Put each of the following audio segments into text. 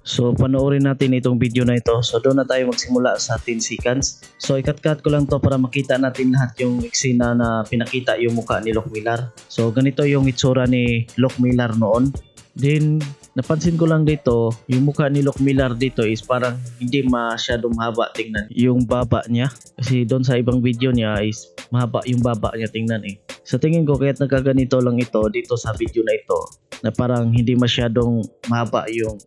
So panoorin natin itong video na ito. So doon na tayo magsimula sa 10 seconds. So ikat-cut ko lang to para makita natin lahat yung eksena na pinakita yung mukha ni Lock Millar. So ganito yung itsura ni Lock Millar noon. Then napansin ko lang dito, yung mukha ni Lock Millar dito is parang hindi masyadong mahaba tingnan yung baba niya. Kasi doon sa ibang video niya is mahaba yung baba niya tingnan eh. Sa tingin ko kaya't nagkaganito lang ito dito sa video na ito, na parang hindi masyadong mahaba yung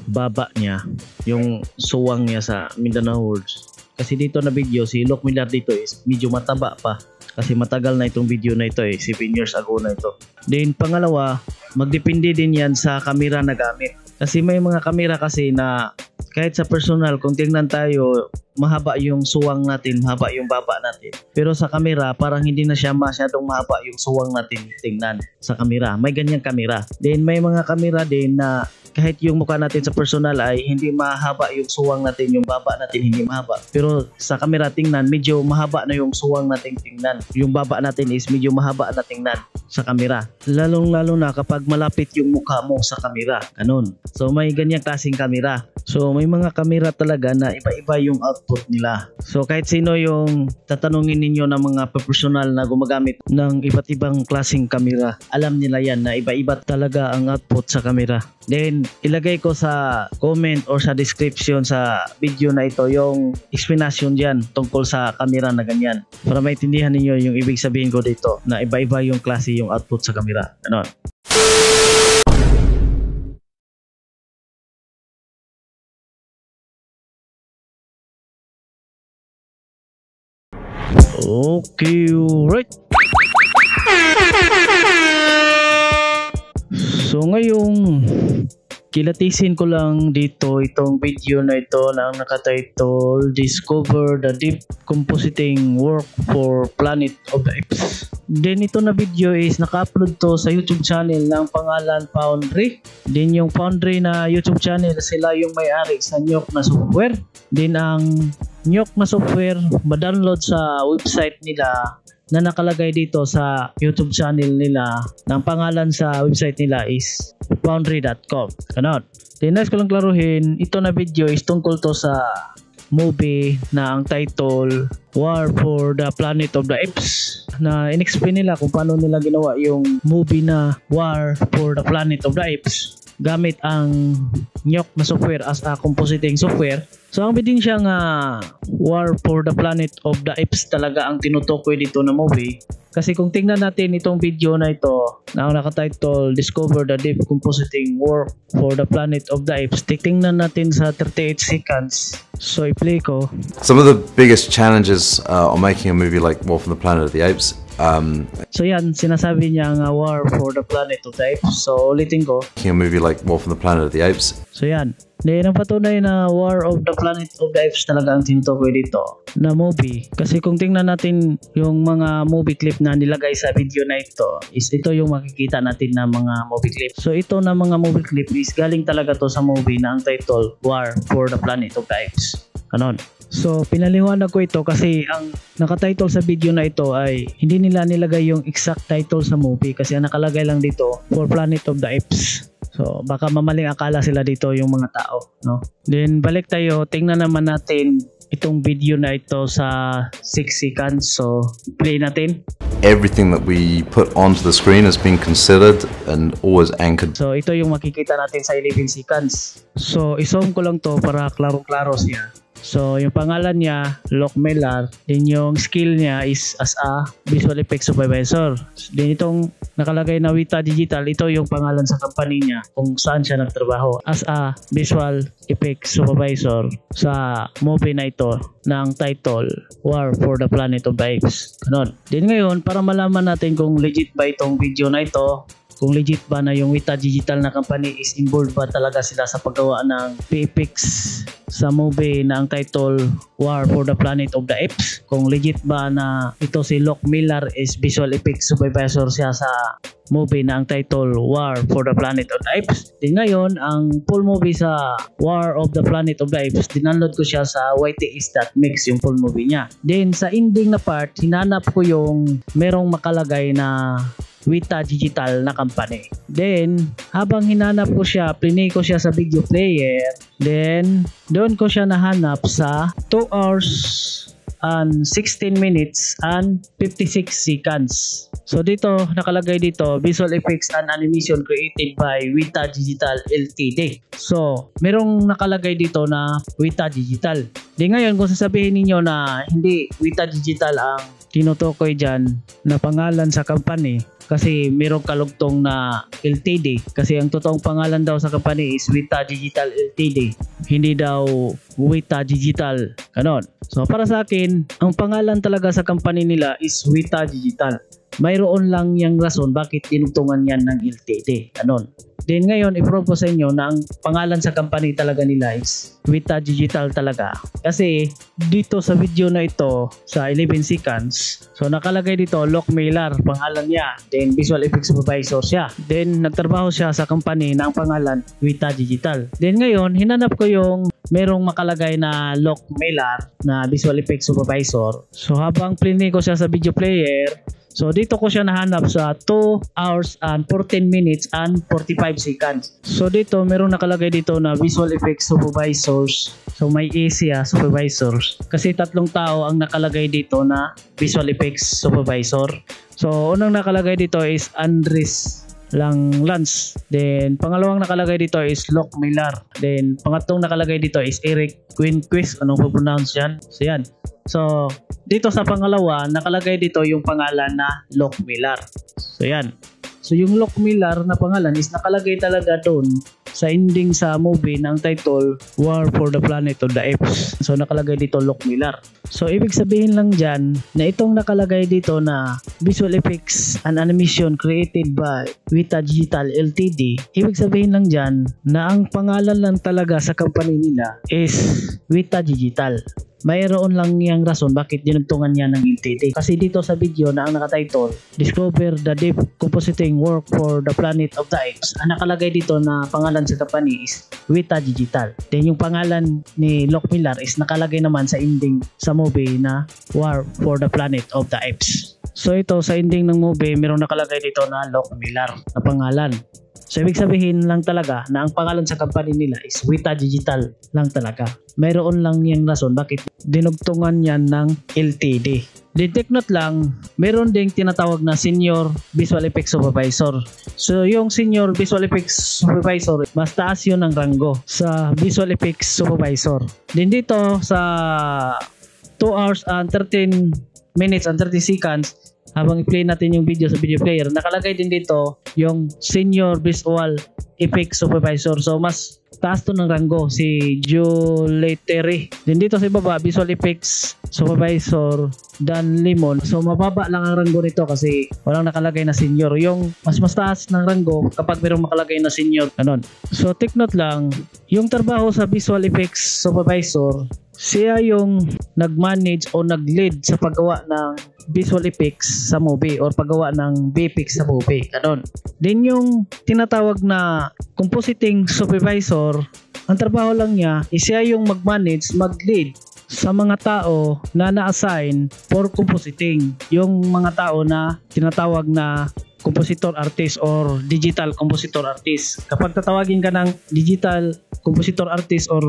baba niya, yung suwang niya sa Mindanao words. Kasi dito na video, si Lock Millar dito is medyo mataba pa. Kasi matagal na itong video na ito eh, 7 years ago na ito. Then pangalawa, magdepende din yan sa kamera na gamit. Kasi may mga kamera kasi na kahit sa personal, kung tingnan tayo, mahaba yung suwang natin, mahaba yung baba natin. Pero sa kamera, parang hindi na siya masyadong mahaba yung suwang natin tingnan sa kamera. May ganyang kamera. Then may mga kamera din na kahit yung mukha natin sa personal ay hindi mahaba yung suwang natin, yung baba natin hindi mahaba. Pero sa kamera tingnan, medyo mahaba na yung suwang natin tingnan. Yung baba natin is medyo mahaba na tingnan sa kamera. Lalong-lalo na kapag malapit yung mukha mo sa kamera. Ganun. So may ganyang klaseng kamera. So may mga kamera talaga na iba-iba yung output nila. So kahit sino yung tatanungin ninyo ng mga professional na gumagamit ng iba't ibang klaseng kamera, alam nila yan na iba-iba talaga ang output sa kamera. Then ilagay ko sa comment or sa description sa video na ito yung explanation dyan tungkol sa camera na ganyan, para maintindihan ninyo yung ibig sabihin ko dito na iba-iba yung klase yung output sa camera. Ano? Okay, right. So ngayong kilatisin ko lang dito itong video na ito na nakatitle Discover the Deep Compositing Work for Planet of the Apes. Then ito na video is naka-upload to sa YouTube channel ng pangalan Foundry. Then yung Foundry na YouTube channel, sila yung may-ari sa Nyok na software. Then ang Nyok na software ma-download sa website nila na nakalagay dito sa YouTube channel nila. Ang pangalan sa website nila is foundry.com. Ganon. Then next ko lang klaruhin, ito na video is tungkol to sa movie na ang title War for the Planet of the Apes, na in-explain nila kung paano nila ginawa yung movie na War for the Planet of the Apes gamit ang Nyok na software as a compositing software. So ang bidin siya nga War for the Planet of the Apes talaga ang tinutukoy dito na movie. Kasi kung tingnan natin itong video na ito na nakatitle Discover the Deep Compositing Work for the Planet of the Apes, tingnan natin sa 38 seconds. So i-play ko. Some of the biggest challenges on making a movie like War for the Planet of the Apes. So yan, sinasabi niya nga War for the Planet of the Apes. So ulitin ko. Making a movie like War for the Planet of the Apes. So yan. Then ang patunay na War of the Planet of the Apes talaga ang tinutukoy dito na movie. Kasi kung tingnan natin yung mga movie clip na nilagay sa video na ito, is ito yung makikita natin na mga movie clip. So ito na mga movie clip is galing talaga to sa movie na ang title War for the Planet of the Apes. Ganon. So pinaliwanag ko ito kasi ang nakatitle sa video na ito ay hindi nila nilagay yung exact title sa movie, kasi ang nakalagay lang dito For Planet of the Apes. So baka mamaling akala sila dito yung mga tao, no? Then balik tayo, tingnan naman natin itong video na ito sa 6 seconds. So play natin. Everything that we put onto the screen has been considered and always anchored. So ito yung makikita natin sa 11 seconds. So isom ko lang to para klaro-klaro siya. So yung pangalan niya Lock Millar, din yung skill niya is as a visual effects supervisor. Din itong nakalagay na Weta Digital, ito yung pangalan sa company niya kung saan siya nagtrabaho as a visual effects supervisor sa movie na ito ng title War for the Planet of the Apes. Ganon. Din ngayon, para malaman natin kung legit ba itong video na ito, kung legit ba na yung Weta Digital na company is involved ba talaga sila sa paggawa ng VFX sa movie na ang title War for the Planet of the Apes, kung legit ba na ito si Lock Millar is visual effects supervisor siya sa movie na ang title War for the Planet of the Apes. Din ngayon, ang full movie sa War of the Planet of the Apes, dinunload ko siya sa yts.mix yung full movie niya. Then sa ending na part, hinanap ko yung merong makalagay na Wita Digital na company. Then, habang hinanap ko siya, plinay ko siya sa video player. Then, doon ko siya nahanap sa 2 hours and 16 minutes and 56 seconds. So dito, nakalagay dito, visual effects and animation created by Wita Digital Ltd. So, merong nakalagay dito na Wita Digital. Di ngayon, kung sasabihin ninyo na hindi Wita Digital ang tinutukoy dyan na pangalan sa company, kasi merong kalugtong na LTD, kasi ang totoong pangalan daw sa company is Wita Digital Ltd, hindi daw Wita Digital, ganon. So para sa akin, ang pangalan talaga sa company nila is Wita Digital. Mayroon lang yung rason bakit tinugtungan yan ng LTD, ganon. Then ngayon, i-prove ko sa inyo na ang pangalan sa company talaga nila is Wita Digital talaga. Kasi dito sa video na ito, sa 11 seconds, so nakalagay dito, Locke Miller, pangalan niya. Then visual effects supervisor siya. Then nagtrabaho siya sa company na ang pangalan Wita Digital. Then ngayon, hinanap ko yung merong makalagay na Locke Miller na visual effects supervisor. So habang plinay ko siya sa video player, so dito ko siya nahanap sa 2 hours and 14 minutes and 45 seconds. So dito meron nakalagay dito na visual effects supervisors. So may A siya, supervisors. Kasi 3 tao ang nakalagay dito na visual effects supervisor. So unang nakalagay dito is Andres Lance. Then pangalawang nakalagay dito is Locke Miller. Then pangatlong nakalagay dito is Eric Quinquist. Anong pronounce yan? So yan. So dito sa pangalawa, nakalagay dito yung pangalan na Locke Miller. So yan. So yung Locke Miller na pangalan is nakalagay talaga doon sa ending sa movie ng title War for the Planet of the Apes. So nakalagay dito Locke Miller. So ibig sabihin lang dyan na itong nakalagay dito na visual effects and animation created by Wita Digital Ltd, ibig sabihin lang dyan na ang pangalan lang talaga sa company nila is Wita Digital. Mayroon lang yung rason bakit dinugtungan niya ng LTD. Kasi dito sa video na ang nakatitle, Discover the Deep Compositing Work for the Planet of the Apes, ang nakalagay dito na pangalan sa company is Wita Digital. Then yung pangalan ni Locke Miller is nakalagay naman sa ending sa movie na War for the Planet of the Apes. So ito sa ending ng movie, mayroong nakalagay dito na Locke Miller na pangalan. So ibig sabihin lang talaga na ang pangalan sa company nila is Wita Digital lang talaga. Mayroon lang yung rason bakit dinugtungan yan ng LTD. Detect note lang, meron ding tinatawag na Senior Visual Effects Supervisor. So yung Senior Visual Effects Supervisor, mas taas yun ng ranggo sa Visual Effects Supervisor. Din dito sa 2 hours and 13 minutes and 30 seconds, habang i-play natin yung video sa video player, nakalagay din dito yung Senior Visual Effects Supervisor. So mas taas to ng ranggo, si Juleteri. Din dito sa baba, Visual Effects Supervisor Dan Limon. So mababa lang ang ranggo nito kasi walang nakalagay na senior. Yung mas taas ng ranggo kapag mayroong makalagay na senior, ganon. So take note lang, yung trabaho sa Visual Effects Supervisor, siya yung nag-manage o nag-lead sa paggawa ng visual effects sa movie or paggawa ng VFX sa movie, ganon. Din yung tinatawag na compositing supervisor, ang trabaho lang niya is siya yung mag-manage, mag-lead sa mga tao na na-assign for compositing. Yung mga tao na tinatawag na compositor artist or digital compositor artist. Kapag tatawagin ka ng digital compositor artist or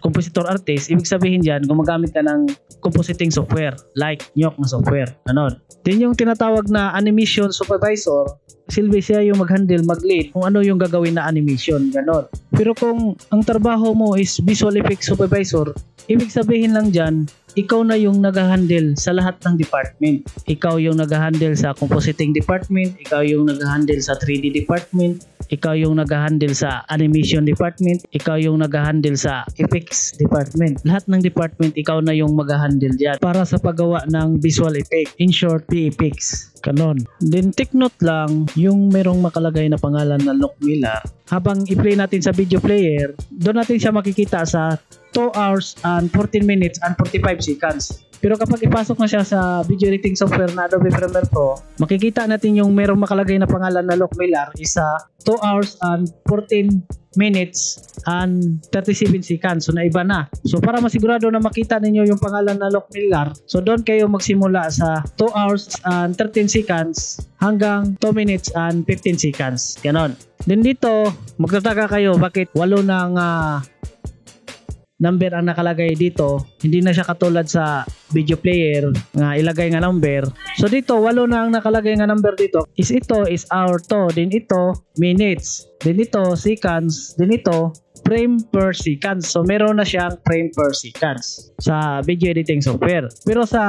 compositor artist, ibig sabihin dyan, gumagamit ka ng compositing software like Nyok na software. Ganon. Then yung tinatawag na animation supervisor, silbi siya yung mag-handle, mag-lead kung ano yung gagawin na animation. Ganon. Pero kung ang trabaho mo is visual effects supervisor, ibig sabihin lang dyan, ikaw na yung nag-handle sa lahat ng department. Ikaw yung nag-handle sa compositing department, ikaw yung nag-handle sa 3D department, ikaw yung nag-handle sa animation department, ikaw yung nag-handle sa effects department. Lahat ng department, ikaw na yung mag-handle dyan para sa paggawa ng visual effect. In short, VFX. Ganon. Then take note lang, yung merong makalagay na pangalan na Locke Miller, habang i-play natin sa video player, doon natin siya makikita sa 2 hours and 14 minutes and 45 seconds. Pero kapag ipasok na siya sa video editing software na Adobe Premiere Pro, makikita natin yung merong makalagay na pangalan na Locke Miller is sa 2 hours and 14 minutes and 37 seconds. So naiba na. So para masigurado na makita ninyo yung pangalan na Locke Miller, so doon kayo magsimula sa 2 hours and 13 seconds hanggang 2 minutes and 15 seconds. Ganon. Then dito, magtataka kayo bakit 8 ng number ang nakalagay dito. Hindi na siya katulad sa video player nga ilagay nga number. So dito 8 na ang nakalagay nga number dito. Ito is hour to, then ito minutes, then ito seconds, then ito frame per second. So meron na siyang frame per seconds sa video editing software. Pero sa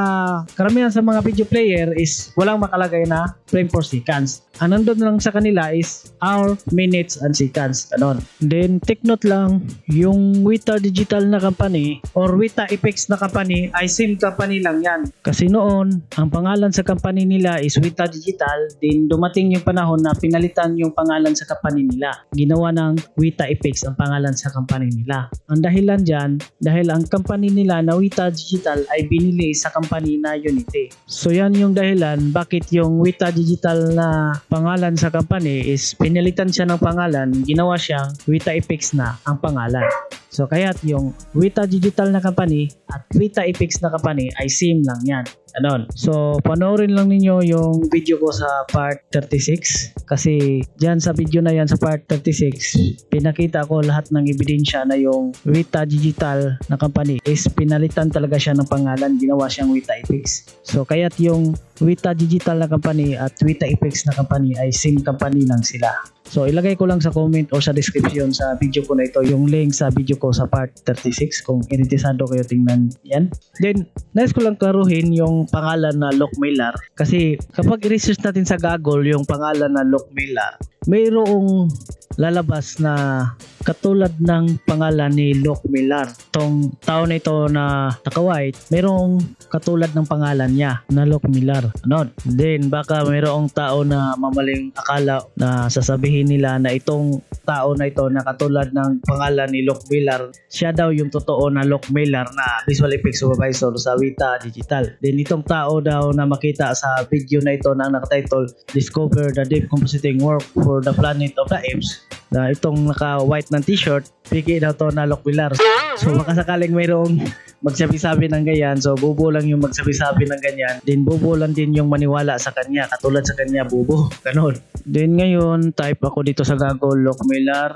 karamihan sa mga video player is walang makalagay na frame per seconds. Ang nandun lang sa kanila is hour, minutes, and seconds. Ganon. Then take note lang, yung Weta Digital na company or Weta Effects na company ay same company lang yan. Kasi noon, ang pangalan sa company nila is Weta Digital. Then dumating yung panahon na pinalitan yung pangalan sa company nila. Ginawa ng Weta Effects ang pangalan sa company nila. Ang dahilan dyan, dahil ang company nila na Weta Digital ay binili sa company na Unity. So yan yung dahilan bakit yung Weta Digital na pangalan sa company is pinalitan siya ng pangalan, ginawa siyang Weta Effects na ang pangalan. So kaya't yung Weta Digital na company at Weta Effects na company ay same lang yan. Anon. So panoorin lang ninyo yung video ko sa part 36 kasi diyan sa video na yan sa part 36 pinakita ko lahat ng ebidensya na yung Weta Digital na company is pinalitan talaga siya ng pangalan, ginawa siyang Weta Effects. So kaya't yung Weta Digital na company at Weta Effects na company ay same company lang sila. So ilagay ko lang sa comment o sa description sa video ko na ito yung link sa video ko sa part 36 kung interesado kayo tingnan yan. Then nais ko lang klaruhin yung pangalan na Locke Miller kasi kapag i-research natin sa Google yung pangalan na Locke Miller, mayroong lalabas na katulad ng pangalan ni Locke Miller. Tong tao na ito na naka-white, mayroong katulad ng pangalan niya na Locke Miller. Ano? Then baka mayroong tao na mamaling akala na sasabihin nila na itong tao na ito na katulad ng pangalan ni Locke Miller, siya daw yung totoo na Locke Miller na Visual Effects Supervisor sa Weta Digital. Then itong tao daw na makita sa video na ito na nakatitle Discover the Deep Compositing Work for the Planet of the Apes, na itong naka-white ng t-shirt, piki daw to na Locke Miller. So baka sakaling mayroong magsabi-sabi ng ganyan, so bubo lang yung magsabi-sabi ng ganyan, then bubo lang din yung maniwala sa kanya, katulad sa kanya bubo, ganon. Then ngayon, type ako dito sa Google, Locke Miller.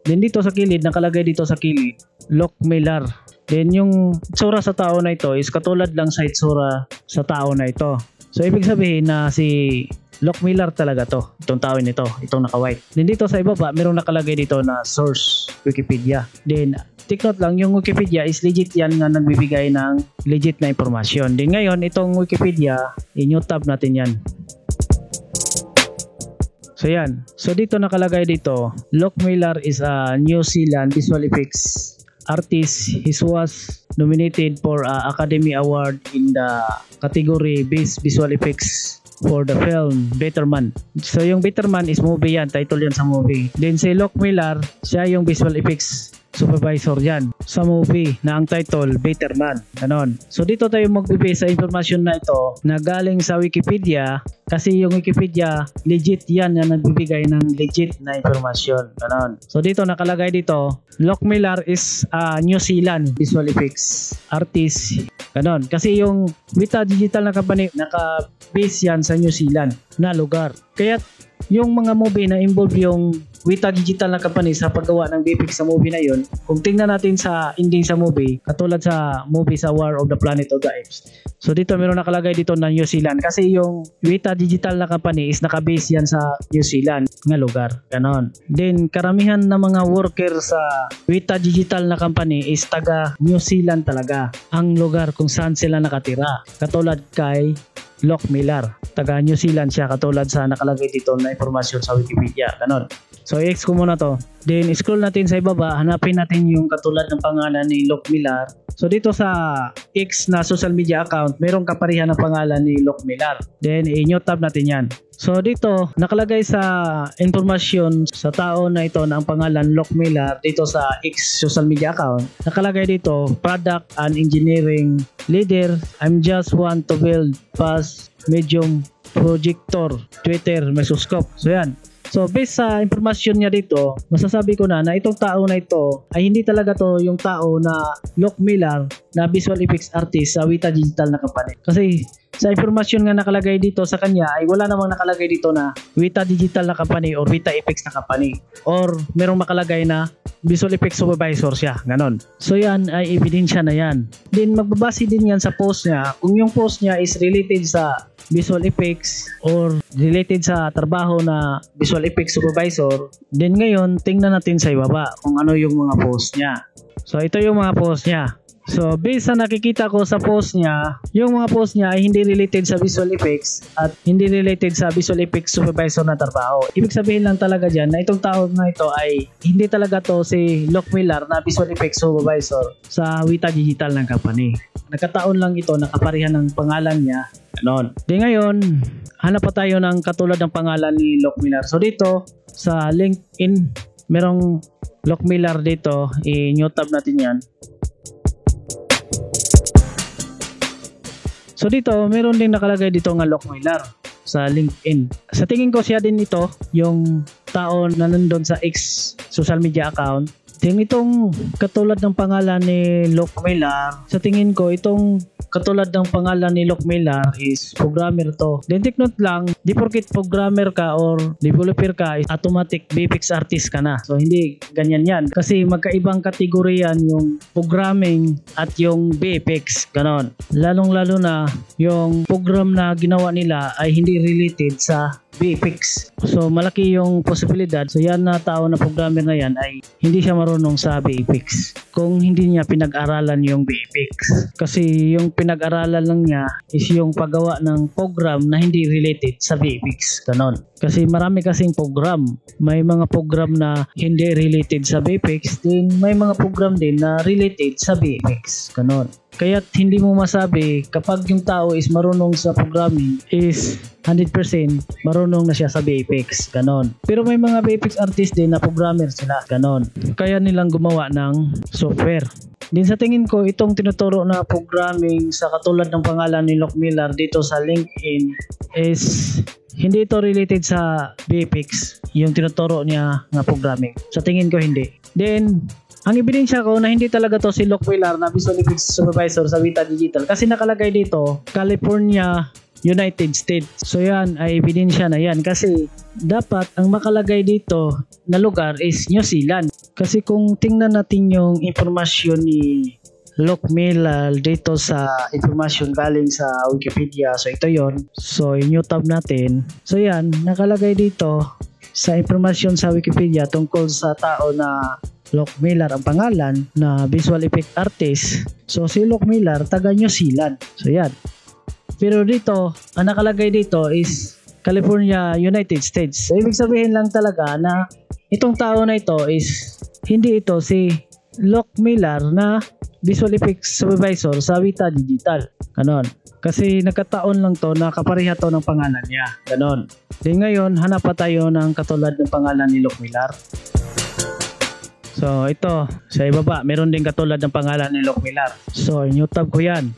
Then dito sa kilid, nakalagay dito sa kilid, Locke Miller. Then yung itsura sa tao na ito is katulad lang sa itsura sa tao na ito. So ibig sabihin na si Locke Miller talaga to, itong tao nito, itong naka-white. Then dito sa ibaba, mayroong nakalagay dito na source Wikipedia. Then take note lang, yung Wikipedia is legit yan nga nagbibigay ng legit na impormasyon. Then ngayon, itong Wikipedia, i-new tab natin yan. So yan. So dito nakalagay dito, Locke Miller is a New Zealand visual effects artist. He was nominated for an Academy Award in the category Best Visual Effects for the film Better Man. So yung Better Man is movie yan, title yan sa movie. Then si Locke Miller, siya yung visual effects supervisor yan sa movie na ang title Better Man. Ganon. So dito tayo magbibigay sa information na ito na galing sa Wikipedia kasi yung Wikipedia legit yan na nagbibigay ng legit na informasyon. Ganon. So dito nakalagay dito, Locke Miller is a New Zealand visual effects artist. Ganon. Kasi yung Weta Digital na company naka-base yan sa New Zealand na lugar. Kaya yung mga movie na involve yung Weta Digital na company sa paggawa ng VFX sa movie na yun, kung tingnan natin sa ending sa movie, katulad sa movie sa War of the Planet of the Apes. So dito meron nakalagay dito na New Zealand kasi yung Weta Digital na company is nakabase yan sa New Zealand nga lugar. Ganon. Then karamihan na mga worker sa Weta Digital na company is taga New Zealand talaga ang lugar kung saan sila nakatira. Katulad kay Locke Miller, taga New Zealand siya katulad sa nakalagay dito na informasyon sa Wikipedia. Ganon. So i-X ko muna to. Then scroll natin sa ibaba, hanapin natin yung katulad ng pangalan ni Locke Miller. So dito sa X na social media account, mayroong kaparihan ng pangalan ni Locke Miller. Then i-new tab natin yan. So dito nakalagay sa informasyon sa tao na ito na ang pangalan Locke Miller dito sa X social media account. Nakalagay dito product and engineering leader. I'm just want to build fast medium projector Twitter Mesoscope. So yan. So based sa impormasyon niya dito, masasabi ko na itong tao na ito ay hindi talaga to yung tao na Lock Miller na visual effects artist sa Weta Digital na company. Kasi sa impormasyon nga nakalagay dito sa kanya ay wala namang nakalagay dito na Weta Digital na company or Weta Effects na company, or merong makalagay na visual effects supervisor siya, ganon. So yan ay ebidensya na yan. Then magbabase din yan sa post niya. Kung yung post niya is related sa visual effects or related sa trabaho na visual effects supervisor, then ngayon tingnan natin sa ibaba kung ano yung mga post niya. So ito yung mga post niya. So based sa nakikita ko sa post niya, yung mga post niya ay hindi related sa visual effects at hindi related sa visual effects supervisor na trabaho. Ibig sabihin lang talaga dyan na itong tao na ito ay hindi talaga to si Lock Miller na visual effects supervisor sa Weta Digital ng company. Nagkataon lang ito, nakaparehan ng pangalan niya. Ganon. Di ngayon, hanap pa tayo ng katulad ng pangalan ni Lock Miller. So dito sa LinkedIn, merong Lock Miller dito. I-new tab natin yan. So dito, meron din nakalagay dito nga Lock Miller sa LinkedIn. Sa tingin ko siya din ito, yung tao na nandun sa X social media account. Then itong katulad ng pangalan ni Lock Miller, sa tingin ko itong katulad ng pangalan ni Lock Miller is programmer to. Then take note lang, di porket programmer ka or developer ka, is automatic VFX artist ka na. So hindi ganyan yan. Kasi magkaibang kategori yan yung programming at yung VFX. Ganon. Lalong-lalo na yung program na ginawa nila ay hindi related sa VFX. So malaki yung posibilidad. So yan na tao na programmer na yan ay hindi siya marunong sa VFX kung hindi niya pinag-aralan yung VFX. Kasi yung pinag-aralan lang niya is yung paggawa ng program na hindi related sa VFX. Ganon. Kasi marami kasing program. May mga program na hindi related sa VFX, din may mga program din na related sa VFX. Ganon. Kaya't hindi mo masabi kapag yung tao is marunong sa programming is 100% marunong na siya sa VFX. Ganon. Pero may mga VFX artist din na programmer sila. Ganon. Kaya nilang gumawa ng software. Din sa tingin ko, itong tinuturo na programming sa katulad ng pangalan ni Lock Miller dito sa LinkedIn is hindi ito related sa VFX, yung tinuturo niya na programming. Sa tingin ko hindi. Then ang ebidensya ko na hindi talaga to si Lock Miller na visual effects supervisor sa Weta Digital kasi nakalagay dito California, United States. So yan ay ebidensya na yan kasi dapat ang makalagay dito na lugar is New Zealand. Kasi kung tingnan natin yung impormasyon ni Lock Miller dito sa impormasyon galing sa Wikipedia, so ito yon. So i-new tab natin. So yan, nakalagay dito sa impormasyon sa Wikipedia tungkol sa tao na Lock Miller ang pangalan na visual effect artist. So si Lock Miller taga New Zealand. So yan. Pero dito, ang nakalagay dito is California, United States. So ibig sabihin lang talaga na itong tao na ito is hindi ito si Lock Miller na visual effects supervisor sa Weta Digital. Ganon. Kasi nagkataon lang to na kapareha to ng pangalan niya. Ganon. Di ngayon, hanap pa tayo ng katulad ng pangalan ni Lock Miller. So ito, sa ibaba, meron din katulad ng pangalan ni Lock Miller. So new tab ko yan.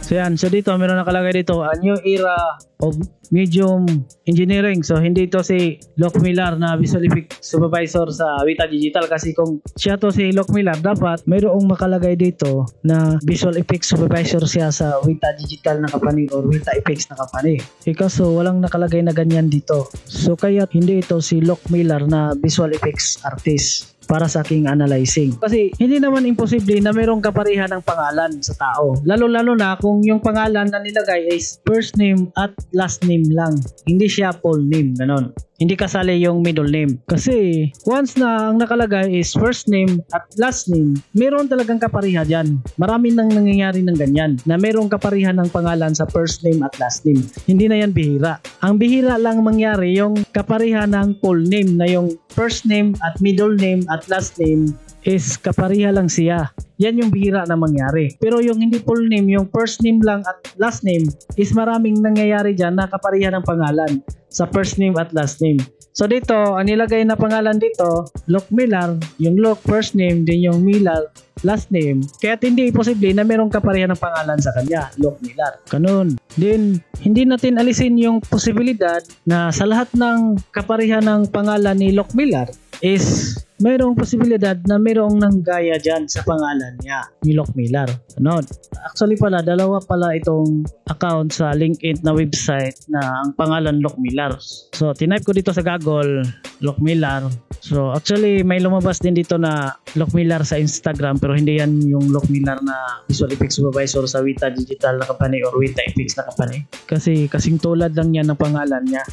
So yan, so dito meron nakalagay dito a new era of medium engineering. So hindi ito si Lock Miller na visual effect supervisor sa Weta Digital kasi kung siya to si Lock Miller, dapat mayroong makalagay dito na visual effects supervisor siya sa Weta Digital na company or Weta Effects na company. Kaso walang nakalagay na ganyan dito. So kaya hindi ito si Lock Miller na visual effects artist para sa aking analyzing. Kasi hindi naman imposible na mayroong kaparihan ng pangalan sa tao. Lalo-lalo na kung yung pangalan na nilagay is first name at last name lang. Hindi siya full name. Ganon. Hindi kasali yung middle name. Kasi once na ang nakalagay is first name at last name, meron talagang kaparihan dyan. Marami nang nangyayari ng ganyan na merong kaparihan ng pangalan sa first name at last name. Hindi na yan bihira. Ang bihira lang mangyari yung kaparihan ng full name na yung first name at middle name at last name is kapariha lang siya. Yan yung bihira na mangyari. Pero yung hindi full name, yung first name lang at last name is maraming nangyayari dyan na kapariha ng pangalan sa first name at last name. So dito, ang nilagay na pangalan dito, Locke Millar, yung Locke first name, din yung Millar last name. Kaya hindi posible na merong kaparihan ng pangalan sa kanya, Locke Millar. Ganun. Then, hindi natin alisin yung posibilidad na sa lahat ng kaparihan ng pangalan ni Locke Millar is mayroong posibilidad na mayroong nanggaya dyan sa pangalan niya, ni Locke Millar. Ano? Actually pala, dalawa pala itong account sa LinkedIn na website na ang pangalan Locke Millar. So, tinype ko dito sa Google, Locke Millar. So, actually, may lumabas din dito na Locke Millar sa Instagram, pero hindi yan yung Locke Millar na Visual Effects Supervisor sa Weta Digital na company or Weta Effects na company. Kasi kasing tulad lang yan ng pangalan niya.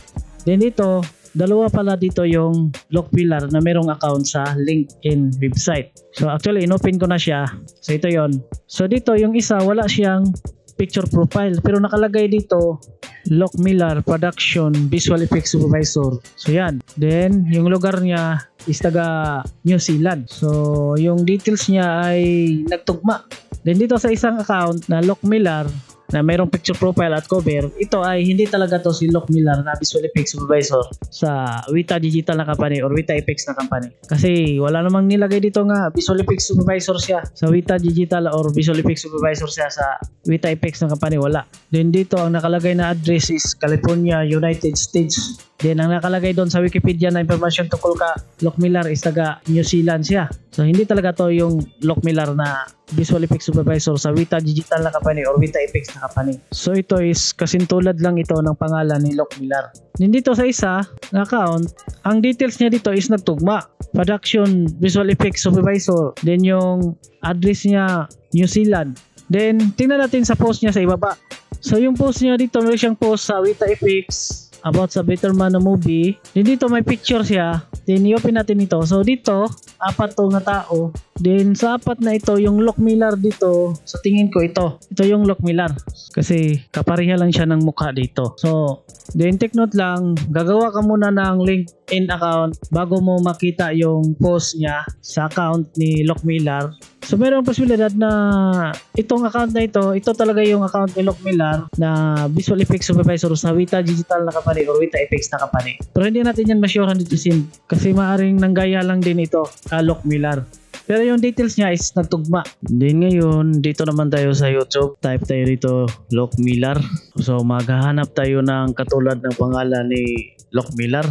Then dito, dalawa pala dito yung Locke Millar na merong account sa LinkedIn website. So actually, inopen ko na siya. So ito yon. So dito, yung isa, wala siyang picture profile. Pero nakalagay dito, Locke Millar Production Visual Effects Supervisor. So yan. Then, yung lugar niya is taga New Zealand. So, yung details niya ay nagtugma. Then dito sa isang account na Locke Millar, na mayroong picture profile at cover, ito ay hindi talaga to si Locke Millar na Visual Effects Supervisor sa Weta Digital na company or Weta Effects na company. Kasi wala namang nilagay dito nga Visual Effects Supervisor siya sa Weta Digital or Visual Effects Supervisor siya sa Weta Effects na company. Wala. Then dito, ang nakalagay na address is California, United States. Then ang nakalagay doon sa Wikipedia na information tungkol ka Locke Millar is taga New Zealand siya. So hindi talaga to yung Locke Millar na Visual Effects Supervisor sa Weta Digital na company or Weta Effects na company. So ito is kasintulad lang ito ng pangalan ni Locke Millar. Then dito sa isa na account, ang details niya dito is nagtugma. Production Visual Effects Supervisor. Then yung address niya New Zealand. Then tingnan natin sa post niya sa ibaba. So yung post niya dito, meron siyang post sa Weta Effects about sa Better Man na movie. Then dito may picture siya. Then i-open natin ito. So dito, 4 to na tao. Then sa 4 na ito, yung Locke Millar dito, sa tingin ko ito. Ito yung Locke Millar. Kasi kapariha lang siya ng mukha dito. So, then take note lang, gagawa ka muna ng LinkedIn account bago mo makita yung post niya sa account ni Locke Millar. So mayroong posibilidad na itong account na ito talaga yung account ni Locke Millar na Visual Effects Supervisor sa Weta Digital na company or Weta Effects na company. Pero hindi natin yan ma-sure 100% kasi maaring nanggaya lang din ito Locke Millar. Pero yung details niya is nagtugma. Then ngayon, dito naman tayo sa YouTube. Type tayo dito Locke Millar. So maghahanap tayo ng katulad ng pangalan ni Locke Millar.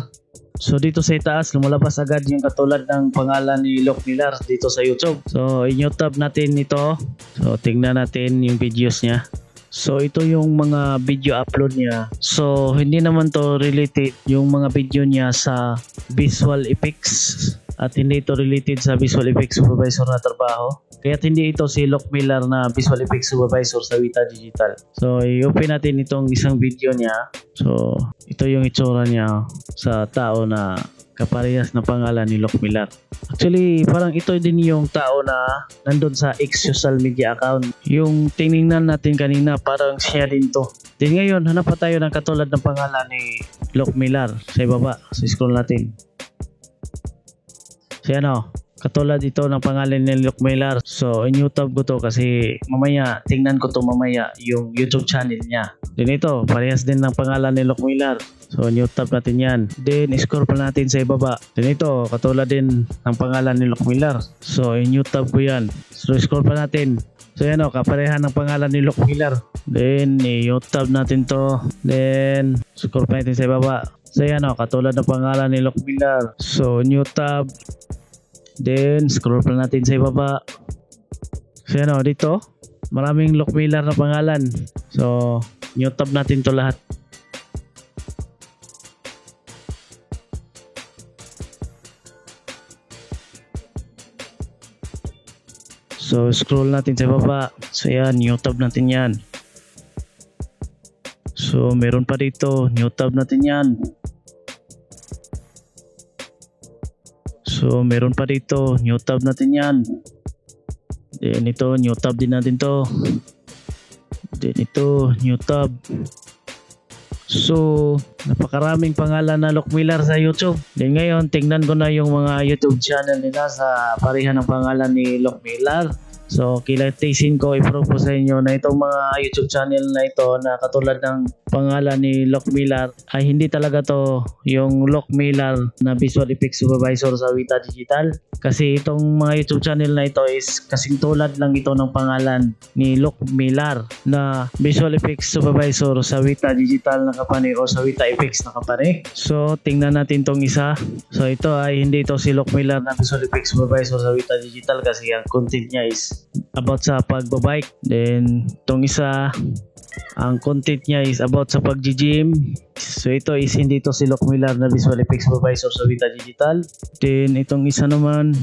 So dito sa itaas, lumalabas agad yung katulad ng pangalan ni Locke Millar dito sa YouTube. So in-YouTube natin ito. So tingnan natin yung videos niya. So ito yung mga video upload niya. So hindi naman to related yung mga video niya sa Visual Effects at hindi ito related sa Visual Effects Supervisor na trabaho. Kaya hindi ito si Locke Millar na Visual Effects Supervisor sa Weta Digital. So i-open natin itong isang video niya. So ito yung itsura niya sa tao na kaparehas na pangalan ni Locke Millar. Actually parang ito din yung tao na nandun sa X social media account. Yung tinignan natin kanina parang siya din to. Then ngayon hanap pa tayo ng katulad ng pangalan ni Locke Millar sa ibaba. So scroll natin. So yan o, katulad ito ng pangalan ni Locke Millar. So in YouTube ko to kasi mamaya tingnan ko to mamaya yung YouTube channel niya. Then ito, parehas din ng pangalan ni Locke Millar. So in YouTube natin yan. Then scroll pa natin sa ibaba. Then ito, katulad din ng pangalan ni Locke Millar. So in YouTube ko yan. So scroll pa natin. So yan o, kaparehan ng pangalan ni Locke Millar. Then i-YouTube natin to. Then scroll pa natin sa ibaba. So yan o, katulad ng pangalan ni Locke Millar. So new tab. Then scroll pa natin sa ibaba. So yan o, dito maraming Locke Millar na pangalan. So new tab natin to lahat. So scroll natin sa baba. So yan, new tab natin yan. So meron pa dito, new tab natin yan. So meron pa dito, new tab natin yan. Then ito, new tab din natin to. Then ito, new tab. So, napakaraming pangalan na Lock Miller sa YouTube. Then ngayon, tingnan ko na yung mga YouTube channel nila sa pareha ng pangalan ni Lock Miller. So, kilatisin ko, i-propose sa inyo na itong mga YouTube channel na ito na katulad ng pangalan ni Lock Miller ay hindi talaga to yung Lock Miller na Visual Effects Supervisor sa Weta Digital. Kasi itong mga YouTube channel na ito is kasing tulad lang ito ng pangalan ni Lock Miller na Visual Effects Supervisor sa Weta Digital na company o sa Weta Effects na company. So, tingnan natin tong isa. So, ito ay hindi ito si Lock Miller na Visual Effects Supervisor sa Weta Digital kasi ang content niya is about sa pagbabike. Then itong isa, ang content niya is about sa pag-gym. So ito is hindi to si Lock Miller na Visual Effects Supervisor sa Weta Digital. Then itong isa naman,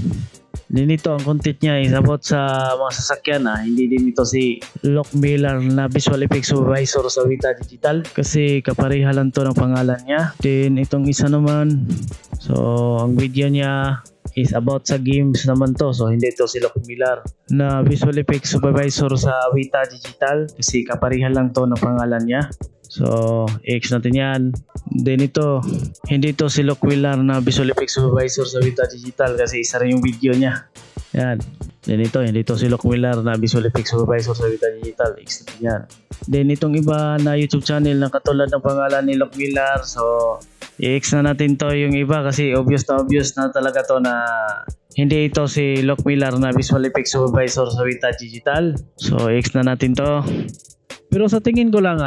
din ito ang content niya is about sa mga sasakyan. Hindi din ito si Lock Miller na Visual Effects Supervisor sa Weta Digital kasi kapareha lang to ng pangalan niya. Then itong isa naman, so ang video niya is about sa games naman to. So hindi to si Lock Miller na Visual Effects Supervisor sa Weta Digital kasi kapareha lang to ng pangalan niya. So i-X natin yan. Then ito, hindi to si Lock Miller na Visual Effects Supervisor sa Weta Digital kasi isa rin yung video niya. Yan. Then ito, hindi to si Lock Miller na Visual Effects Supervisor sa Weta Digital. I-X natin yan. Then itong iba na YouTube channel na katulad ng pangalan ni Lock Miller. So i-X na natin to yung iba kasi obvious na talaga to na hindi ito si Lock Miller na Visual Effects Supervisor sa Weta Digital. So i-X na natin to. Pero sa tingin ko lang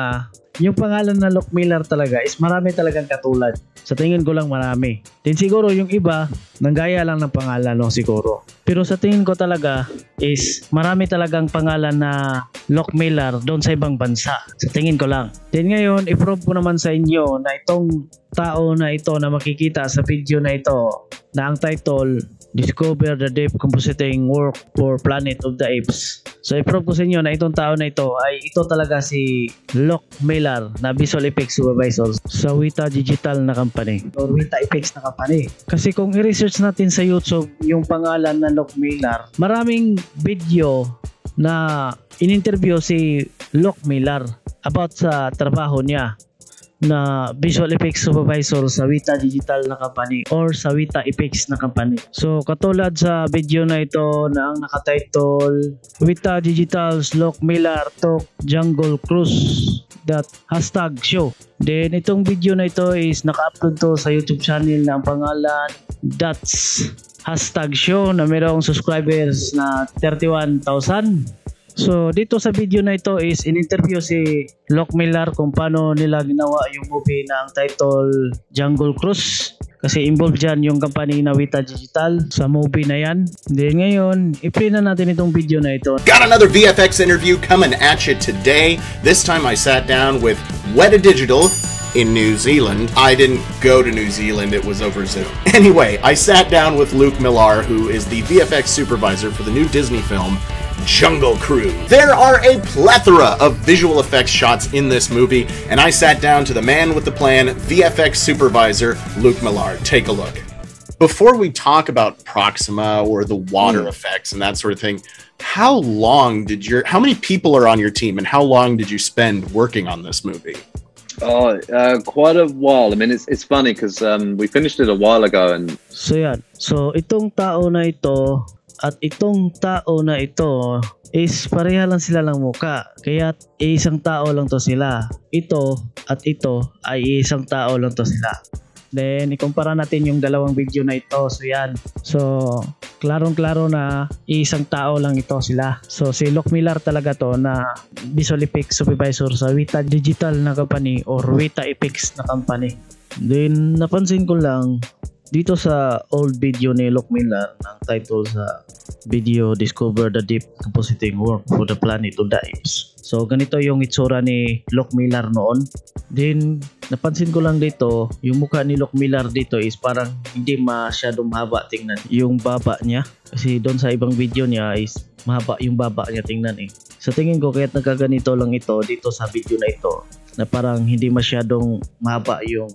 yung pangalan na Lock Miller talaga is marami talagang katulad. Sa tingin ko lang marami. Then siguro yung iba, nanggaya lang ng pangalan siguro. Pero sa tingin ko talaga is marami talagang pangalan na Lock Miller doon sa ibang bansa. Sa tingin ko lang. Then ngayon, i-prove ko naman sa inyo na itong tao na ito na makikita sa video na ito na ang title, Discover the Deep Compositing Work for Planet of the Apes. So i-prove ko sa inyo na itong tao na ito ay ito talaga si Lock Miller na Visual Effects Supervisor sa Weta Digital na company or Weta Effects na company. Kasi kung i-research natin sa YouTube yung pangalan na Lock Miller, maraming video na in-interview si Lock Miller about sa trabaho niya na Visual Effects Supervisor sa Weta Digital na company or sa Weta Effects na company. So katulad sa video na ito na ang nakatitle Weta Digital's Lock Miller Talk Jungle Cruise #show. Then itong video na ito is naka-upload to sa YouTube channel na ang pangalan That's #show na mayroong subscribers na 31,000. So dito sa video na ito is in-interview si Lock Miller kung paano nila ginawa yung movie na ang title Jungle Cruise. Kasi involved dyan yung company na Weta Digital sa movie na yan. Then ngayon, i-play na natin itong video na ito. Got another VFX interview coming at you today. This time I sat down with Weta Digital in New Zealand. I didn't go to New Zealand, it was over Zoom. Anyway, I sat down with Luke Millar, who is the VFX supervisor for the new Disney film Jungle Cruise. There are a plethora of visual effects shots in this movie, and I sat down to the man with the plan, VFX supervisor Luke Millar. Take a look. Before we talk about Proxima or the water effects and that sort of thing, how many people are on your team and how long did you spend working on this movie? Quite a while. I mean, it's funny because we finished it a while ago, and so yan. So itong tao na ito at itong tao na ito is pareha lang sila ng muka. Kaya isang tao lang to sila. Ito at ito ay isang tao lang to sila. Then ikumpara natin yung dalawang video na ito. So yan. So klarong-klaro na isang tao lang ito sila. So si Lock Miller talaga to na Visual Effects Supervisor sa Weta Digital na company or Weta Effects na company. Then napansin ko lang dito sa old video ni Lock Miller ang title sa video Discover the Deep Compositing Work for the Planet of the Apes. So ganito yung itsura ni Lock Miller noon. Then napansin ko lang dito yung mukha ni Lock Miller dito is parang hindi masyadong mahaba tingnan yung baba niya. Kasi doon sa ibang video niya is mahaba yung baba niya tingnan Sa tingin ko kaya't nagkaganito lang ito dito sa video na ito na parang hindi masyadong mahaba yung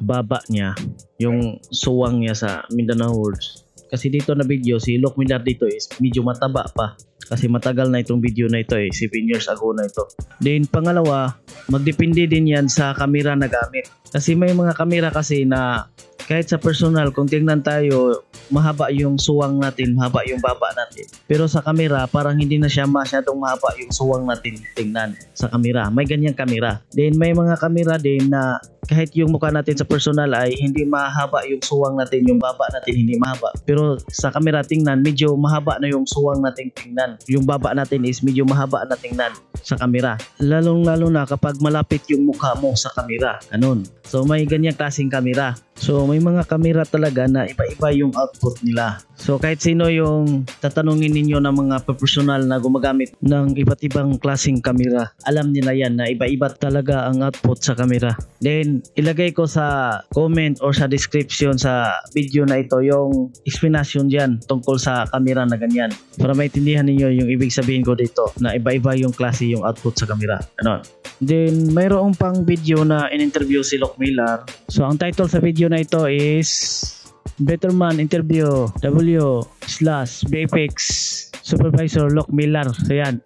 baba niya, yung suwang niya sa Mindanao words. Kasi dito na video si Lock Miller dito is medyo mataba pa Kasi matagal na itong video na ito 7 years ago na ito. Then pangalawa, magdepende din yan sa camera na gamit. Kasi may mga camera kasi na kahit sa personal, kung tingnan tayo, mahaba yung suwang natin, mahaba yung baba natin. Pero sa camera, parang hindi na siya masyadong mahaba yung suwang natin tingnan sa camera. May ganyang camera. Then may mga camera din na kahit yung mukha natin sa personal ay hindi mahaba yung suwang natin, yung baba natin hindi mahaba. Pero sa camera tingnan, medyo mahaba na yung suwang natin tingnan. Yung baba natin is medyo mahaba na tingnan sa camera. Lalong-lalo na kapag malapit yung mukha mo sa camera. Ganun. So may ganyang klaseng camera. So may mga camera talaga na iba-iba yung output nila. So kahit sino yung tatanungin ninyo ng mga professional na gumagamit ng iba't ibang klaseng camera, alam nila yan na iba-iba talaga ang output sa camera. Then ilagay ko sa comment or sa description sa video na ito yung explanation dyan tungkol sa camera na ganyan. Para maintindihan ninyo yung ibig sabihin ko dito na iba-iba yung klase yung output sa camera. Ano? Then mayroong pang video na in-interview si Loch Miller. So ang title sa video na ito is Betterman Interview W/BFX Supervisor Loch Miller. So yan.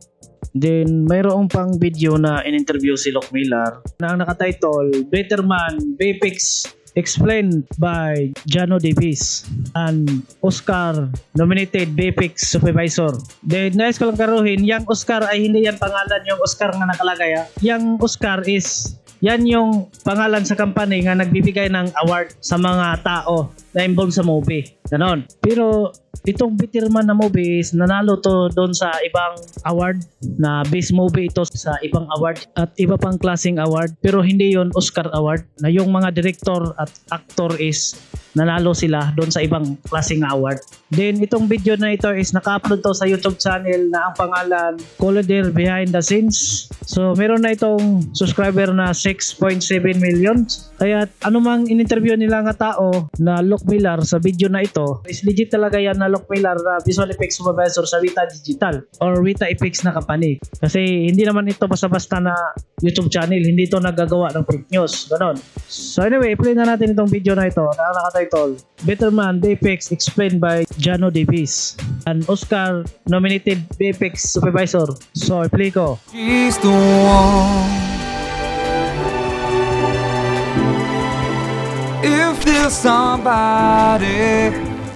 Then mayroong pang video na in-interview si Loch Miller na ang nakatitle Betterman BFX Explained by Jano Davis and Oscar nominated BFX Supervisor. Then nais ko lang karuhin, yung Oscar ay hindi yan pangalan yung Oscar na nakalagay. Yung Oscar is yan yung pangalan sa company nga nagbibigay ng award sa mga tao na involved sa movie. Ganon. Pero itong Betterman na movie is nanalo to doon sa ibang award na best movie ito sa ibang award at iba pang klaseng award. Pero hindi yon Oscar award na yung mga director at actor is nanalo sila doon sa ibang klaseng award. Then itong video na ito is naka-upload to sa YouTube channel na ang pangalan Collider Behind the Scenes. So meron na itong subscriber na 6.7 million. Kaya anumang in-interview nila nga tao na Loch Miller sa video na ito is legit talaga yan na Loch Miller na visual effects supervisor sa Weta Digital or Weta Effects na company. Kasi hindi naman ito basta-basta na YouTube channel, hindi ito nagagawa ng fake news. Ganon. So anyway, play na natin itong video na ito na nakatitle Betterman BFX Explained by Jano Davis and Oscar nominated BFX Supervisor. So i-play ko. She's the one. If there's somebody.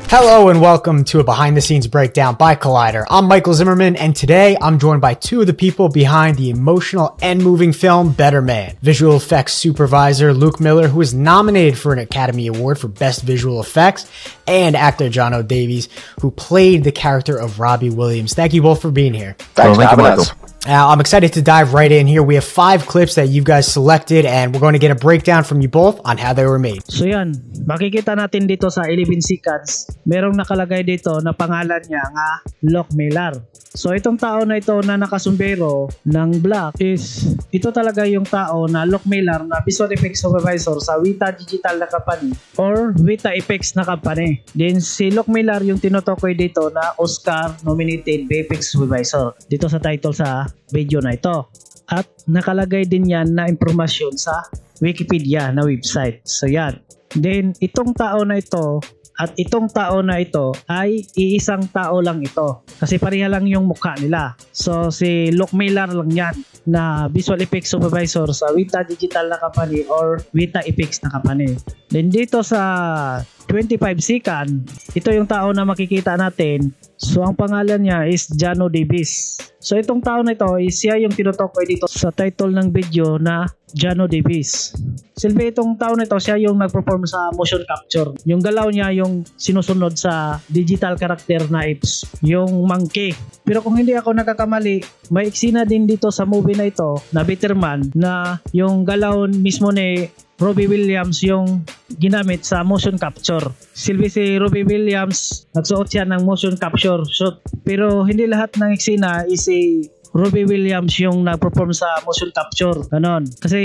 Hello and welcome to a behind the scenes breakdown by Collider. I'm Michael Zimmerman and today I'm joined by two of the people behind the emotional and moving film Better Man. Visual effects supervisor Luke Miller, who is nominated for an Academy Award for Best Visual Effects, and actor Jano Davies, who played the character of Robbie Williams. Thank you both for being here. Thanks for having us. I'm excited to dive right in here. We have 5 clips that you guys selected and we're going to get a breakdown from you both on how they were made. So yan, makikita natin dito sa 11 seconds, merong nakalagay dito na pangalan niya nga Loch Miller. So itong tao na ito na nakasumbero ng black is ito talaga yung tao na Loch Miller na visual effects supervisor sa Weta Digital na company or Weta Effects na company. Then si Loch Miller yung tinutukoy dito na Oscar nominated VFX supervisor dito sa title sa video na ito. At nakalagay din yan na impormasyon sa Wikipedia na website. So yan. Then itong tao na ito at itong tao na ito ay iisang tao lang ito. Kasi pareha lang yung mukha nila. So si Loch Miller lang yan na visual effects supervisor sa Weta Digital na company or Weta Effects na company. Then dito sa 25 second, ito yung tao na makikita natin. So ang pangalan niya is Jano Davis. So itong tao na ito is siya yung tinutukoy dito sa title ng video na Jano Davis. Silbi itong tao na ito, siya yung nag-perform sa motion capture. Yung galaw niya yung sinusunod sa digital character na apes, yung monkey. Pero kung hindi ako nakakamali, may eksena din dito sa movie na ito na Betterman na yung galaw mismo ni Robbie Williams yung ginamit sa motion capture. Silbi si Robbie Williams, nagsuot siya ng motion capture suit. Pero hindi lahat ng eksena is si Robbie Williams yung nag-perform sa motion capture. Ganon. Kasi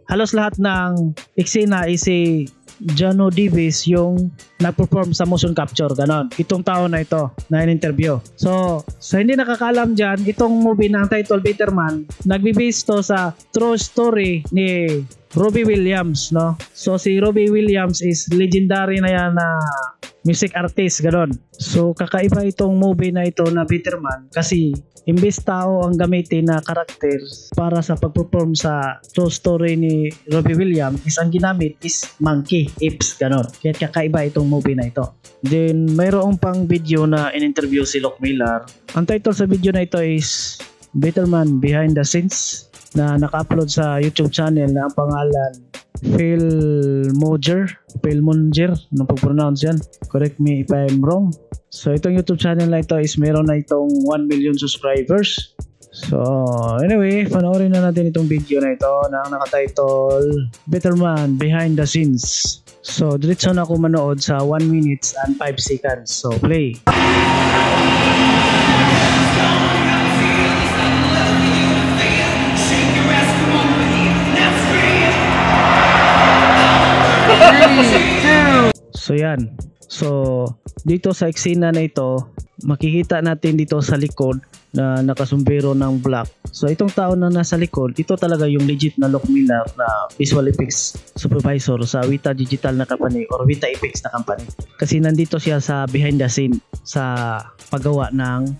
halos lahat ng eksena is si Jano Davis yung nag-perform sa motion capture. Ganon. Itong tao na ito na in-interview. So, sa hindi nakakaalam dyan, itong movie na ang title Betterman, nagbe-base to sa true story ni Robbie Williams, no? So si Robbie Williams is legendary na yan na music artist, ganon. So kakaiba itong movie na ito na Better Man kasi imbes tao ang gamitin na karakter para sa pag-perform sa true story ni Robbie Williams, is ang ginamit is monkey, apes, ganon. Kaya kakaiba itong movie na ito. Then mayroong pang video na in-interview si Lock Miller. Ang title sa video na ito is Better Man Behind the Scenes, na naka-upload sa YouTube channel na ang pangalan Phil Monger, anong pag-pronounce yan? Correct me if I'm wrong. So itong YouTube channel na ito is meron na itong 1 million subscribers. So anyway, panoorin na natin itong video na ito na naka-title Better Man Behind the Scenes. So diretso na ako manood sa 1 minutes and 5 seconds. So play. So yan. So dito sa eksena na ito, makikita natin dito sa likod na nakasumbero ng black. So itong tao na nasa likod, ito talaga yung legit na Lock Miller na visual effects supervisor sa Weta Digital na company or Weta Effects na company. Kasi nandito siya sa behind the scene sa paggawa ng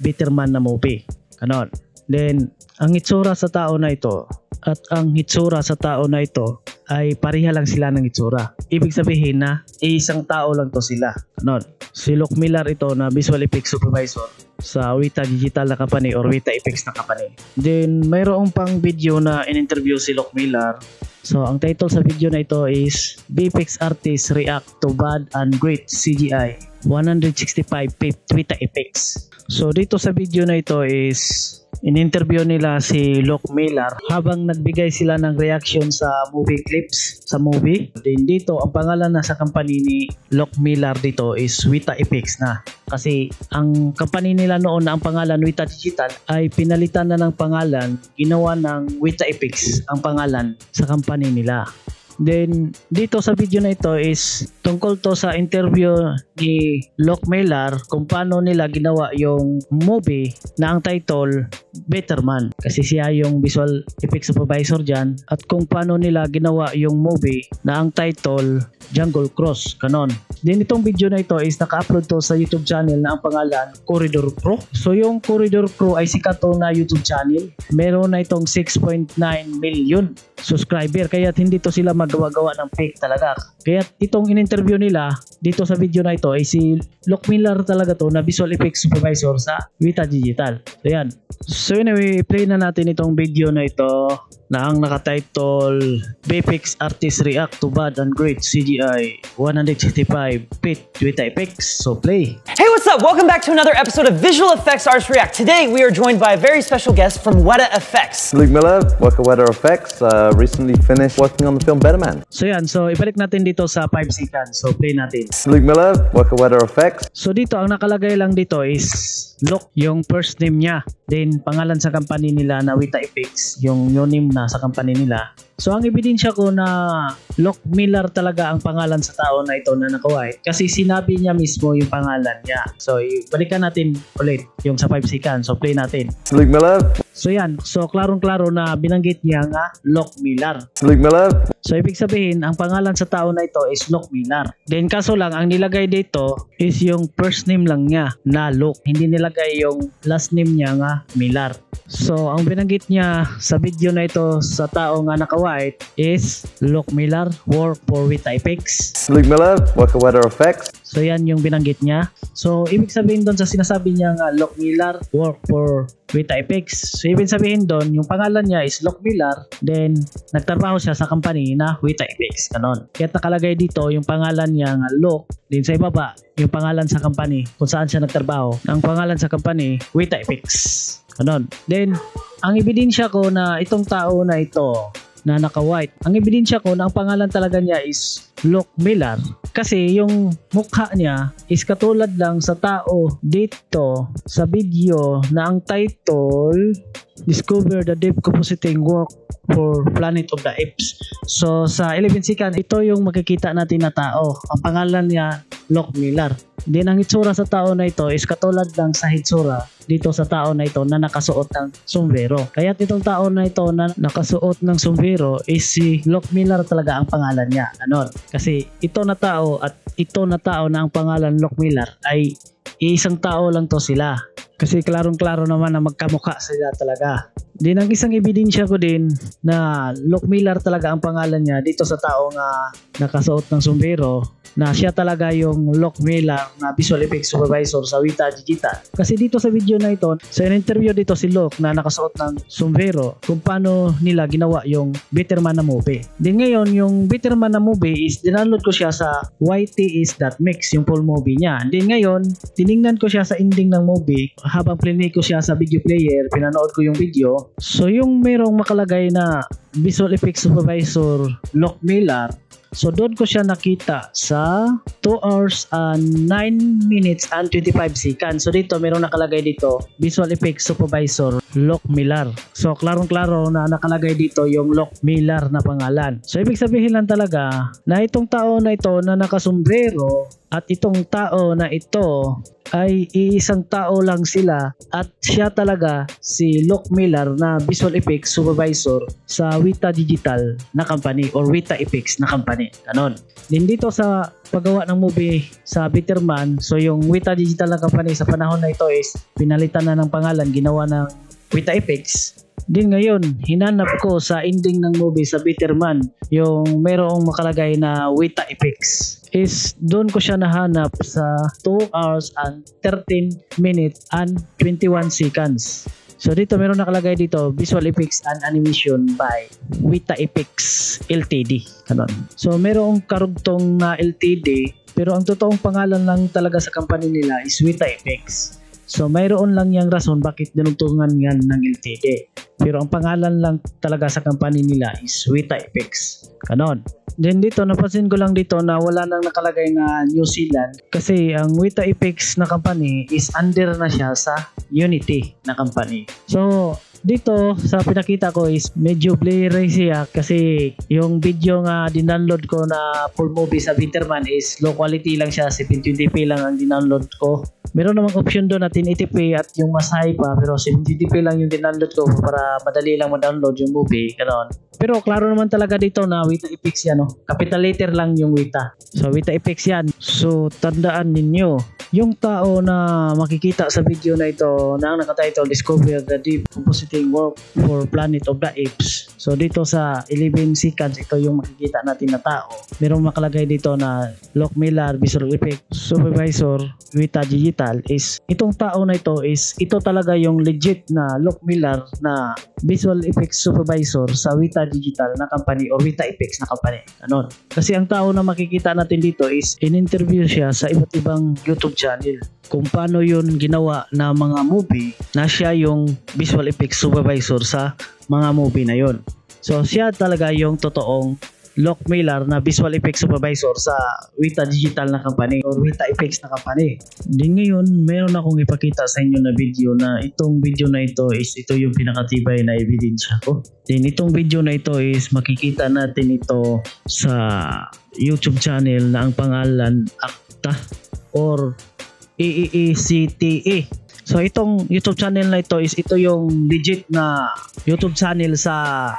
Better Man na movie. Ganon. Then ang itsura sa tao na ito at ang hitsura sa tao na ito ay pareha lang sila ng itsura. Ibig sabihin na isang tao lang to sila. Ganon. Si Lock Miller ito na visual effects supervisor sa Weta Digital na company or Weta Effects na company. Then mayroong pang video na in-interview si Lock Miller. So ang title sa video na ito is VFX Artists React to Bad and Great CGI 165-bit Weta Effects. So dito sa video na ito is in-interview nila si Lock Miller habang nagbigay sila ng reaction sa movie clips sa movie. Then dito ang pangalan na sa company ni Lock Miller dito is Weta Effects na. Kasi ang company nila noon na ang pangalan Weta Digital ay pinalitan na ng pangalan, ginawa ng Weta Effects ang pangalan sa company nila. Then dito sa video na ito is tungkol to sa interview ni Lock Miller kung paano nila ginawa yung movie na ang title Better Man, kasi siya yung visual effects supervisor dyan, at kung paano nila ginawa yung movie na ang title Jungle Cross, kanon. Then itong video na ito is naka-upload to sa YouTube channel na ang pangalan Corridor Pro. So yung Corridor Pro ay sikat to na YouTube channel. Meron na itong 6.9 million subscriber, kaya hindi to sila magawa-gawa ng fake talaga. Kaya itong in-interview nila dito sa video na ito ay si Lock Miller talaga to na visual effects supervisor sa Weta Digital. So yan. So anyway, play na natin itong video na ito na ang naka-title VFX Artists React to Bad and Great CGI 165-bit Weta Effects. So play. Hey, what's up? Welcome back to another episode of Visual Effects Artists React. Today we are joined by a very special guest from Weta Effects. Luke Miller, work at Weta Effects, recently finished working on the film Better Man. So yan, so ibalik natin dito sa 5 seconds. So play natin. Luke Miller, work at Weta Effects. So dito, ang nakalagay lang dito is Lock, yung first name niya. Then pangalan sa company nila na Weta Effects, yung name na sa company nila. So ang ebidensya ko na Lock Miller talaga ang pangalan sa tao na ito na naka-white kasi sinabi niya mismo yung pangalan niya. So balikan natin ulit yung sa 5 seconds. So play natin. Luke Miller. So yan, so klarong-klaro na binanggit niya nga Lock Miller. Luke Miller. So ibig sabihin, ang pangalan sa tao na ito is Lock Miller. Then kaso lang, ang nilagay dito is yung first name lang niya na Lock. Hindi nilagay yung last name niya nga Miller. So ang binanggit niya sa video na ito sa tao nga naka-white is Lock Miller, work for Weta Effects. Luke Miller, work at Weta Effects. So yan yung binanggit niya. So ibig sabihin doon sa sinasabi niya nga Lock Miller, work for Weta Effects. So ibig sabihin doon, yung pangalan niya is Lock Miller, then nagtrabaho siya sa company na Weta Effects, kanon. Kaya nakalagay dito yung pangalan niya nga Lock, din sa ibaba yung pangalan sa company kung saan siya nagtrabaho. Ang pangalan sa company, Weta Effects, kanon. Then ang ebidensya ko na itong tao na ito na naka-white, ang ebidensya ko na ang pangalan talaga niya is Lock Miller kasi yung mukha niya is katulad lang sa tao dito sa video na ang title Discover the Deep Compositing Work for Planet of the Apes. So sa 11 seconds, ito yung makikita natin na tao. Ang pangalan niya Lock Miller. Din ang itsura sa tao na ito is katulad lang sa hitsura dito sa tao na ito na nakasuot ng sombrero. Kaya itong tao na ito na nakasuot ng sombrero is si Lock Miller talaga ang pangalan niya. Ganon. Kasi ito na tao at ito na tao na ang pangalan Lock Miller ay isang tao lang to sila. Kasi klarong-klaro naman na magkamukha sila talaga. Din ang isang ebidensya ko din na Lock Miller talaga ang pangalan niya dito sa tao nga nakasuot ng sombrero, na siya talaga yung Lock Miller na visual effects supervisor sa Weta Digital. Kasi dito sa video na ito, sa interview dito si Lock na nakasuot ng sombrero kung paano nila ginawa yung Bitterman na movie. Din ngayon, yung Bitterman na movie is dinaload ko siya sa ytis.mix, yung full movie niya. Din ngayon, tiningnan ko siya sa ending ng movie habang play ko siya sa video player, pinanood ko yung video. So yung merong makalagay na visual effects supervisor Lock Miller, so doon ko siya nakita sa 2 hours and 9 minutes and 25 seconds. So dito meron nakalagay dito visual effects supervisor Lock Miller. So klarong-klaro na nakalagay dito yung Lock Miller na pangalan. So ibig sabihin lang talaga na itong tao na ito na nakasombrero at itong tao na ito ay iisang tao lang sila, at siya talaga si Lock Miller na visual effects supervisor sa Weta Digital na company or Weta Effects na company. Ganon. Din dito sa paggawa ng movie sa Bitterman, so yung Weta Digital na company sa panahon na ito is pinalitan na ng pangalan, ginawa ng Weta Effects. Din ngayon, hinanap ko sa ending ng movie sa Bitterman yung merong makalagay na Weta Effects. Is doon ko siya nahanap sa 2 hours and 13 minutes and 21 seconds. So dito meron nakalagay dito visual effects and animation by Weta Effects Ltd. Ganon. So merong karugtong na Ltd, pero ang totoong pangalan lang talaga sa company nila is Weta Effects. So mayroon lang yung rason bakit dinugtungan yan ng Ltd. Pero ang pangalan lang talaga sa company nila is Weta Effects. Ganon. Then dito, napansin ko lang dito na wala nang nakalagay na New Zealand kasi ang Weta Effects na company is under na siya sa Unity na company. So dito sa pinakita ko is medyo blurry siya kasi yung video nga dindownload ko na full movie sa Bitterman is low quality lang siya, 720p lang ang dindownload ko. Meron namang option doon na 1080p at yung mas high pa, pero 720p lang yung dindownload ko para madali lang ma-download yung movie, ganoon. Pero klaro naman talaga dito na Weta Effects yan, no? Capital letter lang yung Weta. So Weta Effects yan. So tandaan ninyo, yung tao na makikita sa video na ito na ang nakatitle Discover the Deep Compositing Work for Planet of the Apes. So dito sa 11 seconds, ito yung makikita natin na tao. Merong makalagay dito na Lock Miller Visual Effects Supervisor Weta Digital. Is itong tao na ito is ito talaga yung legit na Lock Miller na Visual Effects Supervisor sa Weta Digital na company or Weta Effects na company. Ganon. Kasi ang tao na makikita natin dito is in-interview siya sa iba't ibang YouTube channel kung paano yun ginawa na mga movie na siya yung Visual Effects Supervisor sa mga movie na yun. So siya talaga yung totoong Lock Miller na Visual Effects Supervisor sa Weta Digital na company or Weta Effects na company. Din ngayon, meron akong ipakita sa inyo na video na itong video na ito is ito yung pinakatibay na ebidensya ko. Din itong video na ito is makikita natin ito sa YouTube channel na ang pangalan Acta or EECTE. So itong YouTube channel na ito is ito yung legit na YouTube channel sa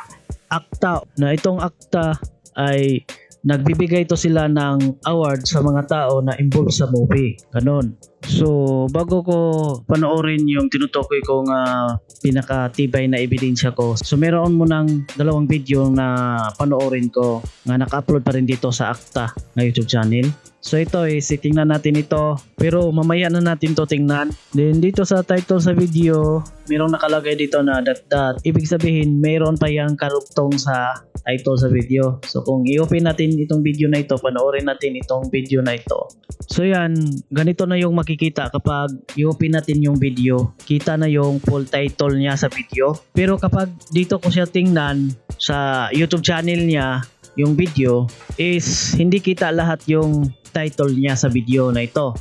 Acta. Na itong Acta ay nagbibigay ito sila ng award sa mga tao na involved sa movie. Ganon. So bago ko panoorin yung tinutukoy kong pinakatibay na ebidensya ko, so meron mo ng 2 video na panoorin ko nga naka-upload pa rin dito sa Acta na YouTube channel. So ito is tingnan natin ito, pero mamaya na natin to tingnan. Then dito sa title sa video, mayroong nakalagay dito na that. Ibig sabihin mayroon pa yung karugtong sa title sa video. So kung i-open natin itong video na ito, panoorin natin itong video na ito. So yan, ganito na yung makikita kapag i-open natin yung video. Kita na yung full title niya sa video. Pero kapag dito ko siya tingnan sa YouTube channel niya, yung video is hindi kita lahat yung title niya sa video na ito.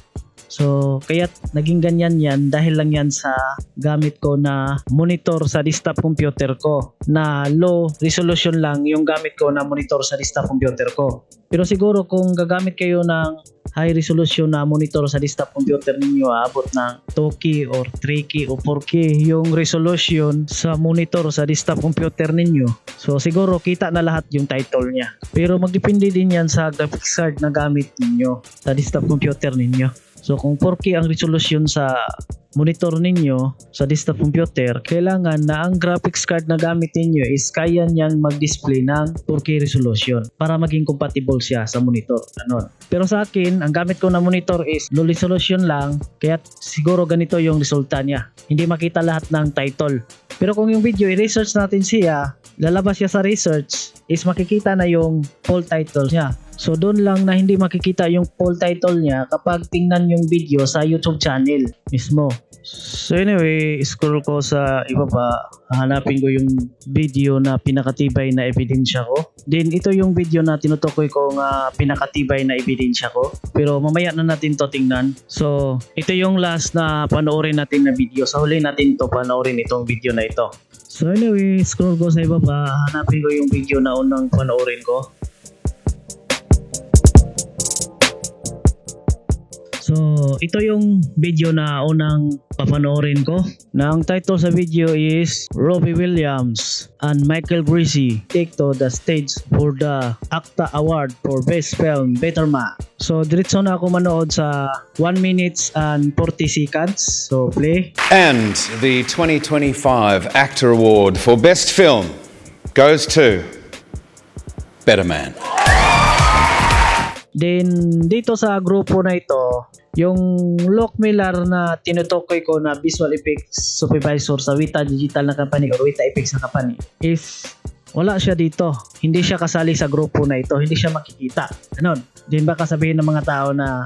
So kaya naging ganyan yan dahil lang yan sa gamit ko na monitor sa desktop computer ko, na low resolution lang yung gamit ko na monitor sa desktop computer ko. Pero siguro kung gagamit kayo ng high resolution na monitor sa desktop computer ninyo, aabot ng 2K or 3K o 4K yung resolution sa monitor sa desktop computer ninyo. So siguro kita na lahat yung title niya. Pero magdepende din yan sa graphics card na gamit ninyo sa desktop computer ninyo. So kung 4K ang resolution sa monitor ninyo sa desktop computer, kailangan na ang graphics card na gamit ninyo is kaya niyang mag-display ng 4K resolution para maging compatible siya sa monitor. Ganon. Pero sa akin, ang gamit ko na monitor is low resolution lang, kaya siguro ganito yung resulta niya. Hindi makita lahat ng title. Pero kung yung video, i-research natin siya, lalabas siya sa research, is makikita na yung full title niya. So doon lang na hindi makikita yung full title niya kapag tingnan yung video sa YouTube channel mismo. So anyway, scroll ko sa ibaba, hanapin ko yung video na pinakatibay na ebidensya ko. Then ito yung video na tinutukoy ko nga pinakatibay na ebidensya ko. Pero mamaya na natin to tingnan. So ito yung last na panoorin natin na video. Sa huli natin to panoorin itong video na ito. So anyway, scroll ko sa ibaba, hanapin ko yung video na unang panoorin ko. So, ito yung video na unang papanoorin ko. Na ang title sa video is Robbie Williams and Michael Greasy take to the stage for the ACTA Award for Best Film Better Man. So, diretso na ako manood sa 1 minutes and 40 seconds. So, play. And the 2025 ACTA Award for Best Film goes to Better Man. Then, dito sa grupo na ito, yung Luke Miller na tinutukoy ko na visual effects supervisor sa Weta Digital na company or Weta Effects na company is wala siya dito. Hindi siya kasali sa grupo na ito. Hindi siya makikita. Ganon. Din baka sabihin ng mga tao na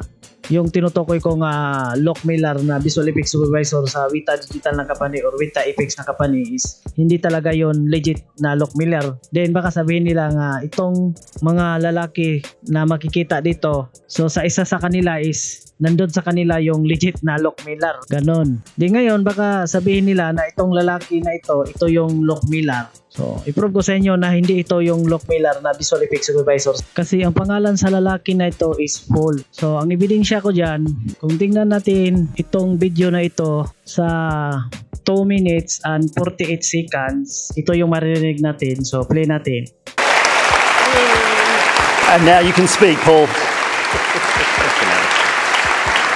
yung tinutukoy ko nga Luke Miller na visual effects supervisor sa Weta Digital na company or Weta Effects na company is hindi talaga yon legit na Luke Miller. Then baka sabihin nila nga itong mga lalaki na makikita dito, so sa isa sa kanila is nandun sa kanila yung legit na Luke Miller. Ganon. Di ngayon baka sabihin nila na itong lalaki na ito yung Luke Miller. So, i-prove ko sa inyo na hindi ito yung Luke Miller na visual effects supervisor. Kasi ang pangalan sa lalaki na ito is Paul. So, ang ebidensya ko dyan, kung tingnan natin itong video na ito sa 2 minutes and 48 seconds, ito yung maririnig natin. So, play natin. And now you can speak, Paul.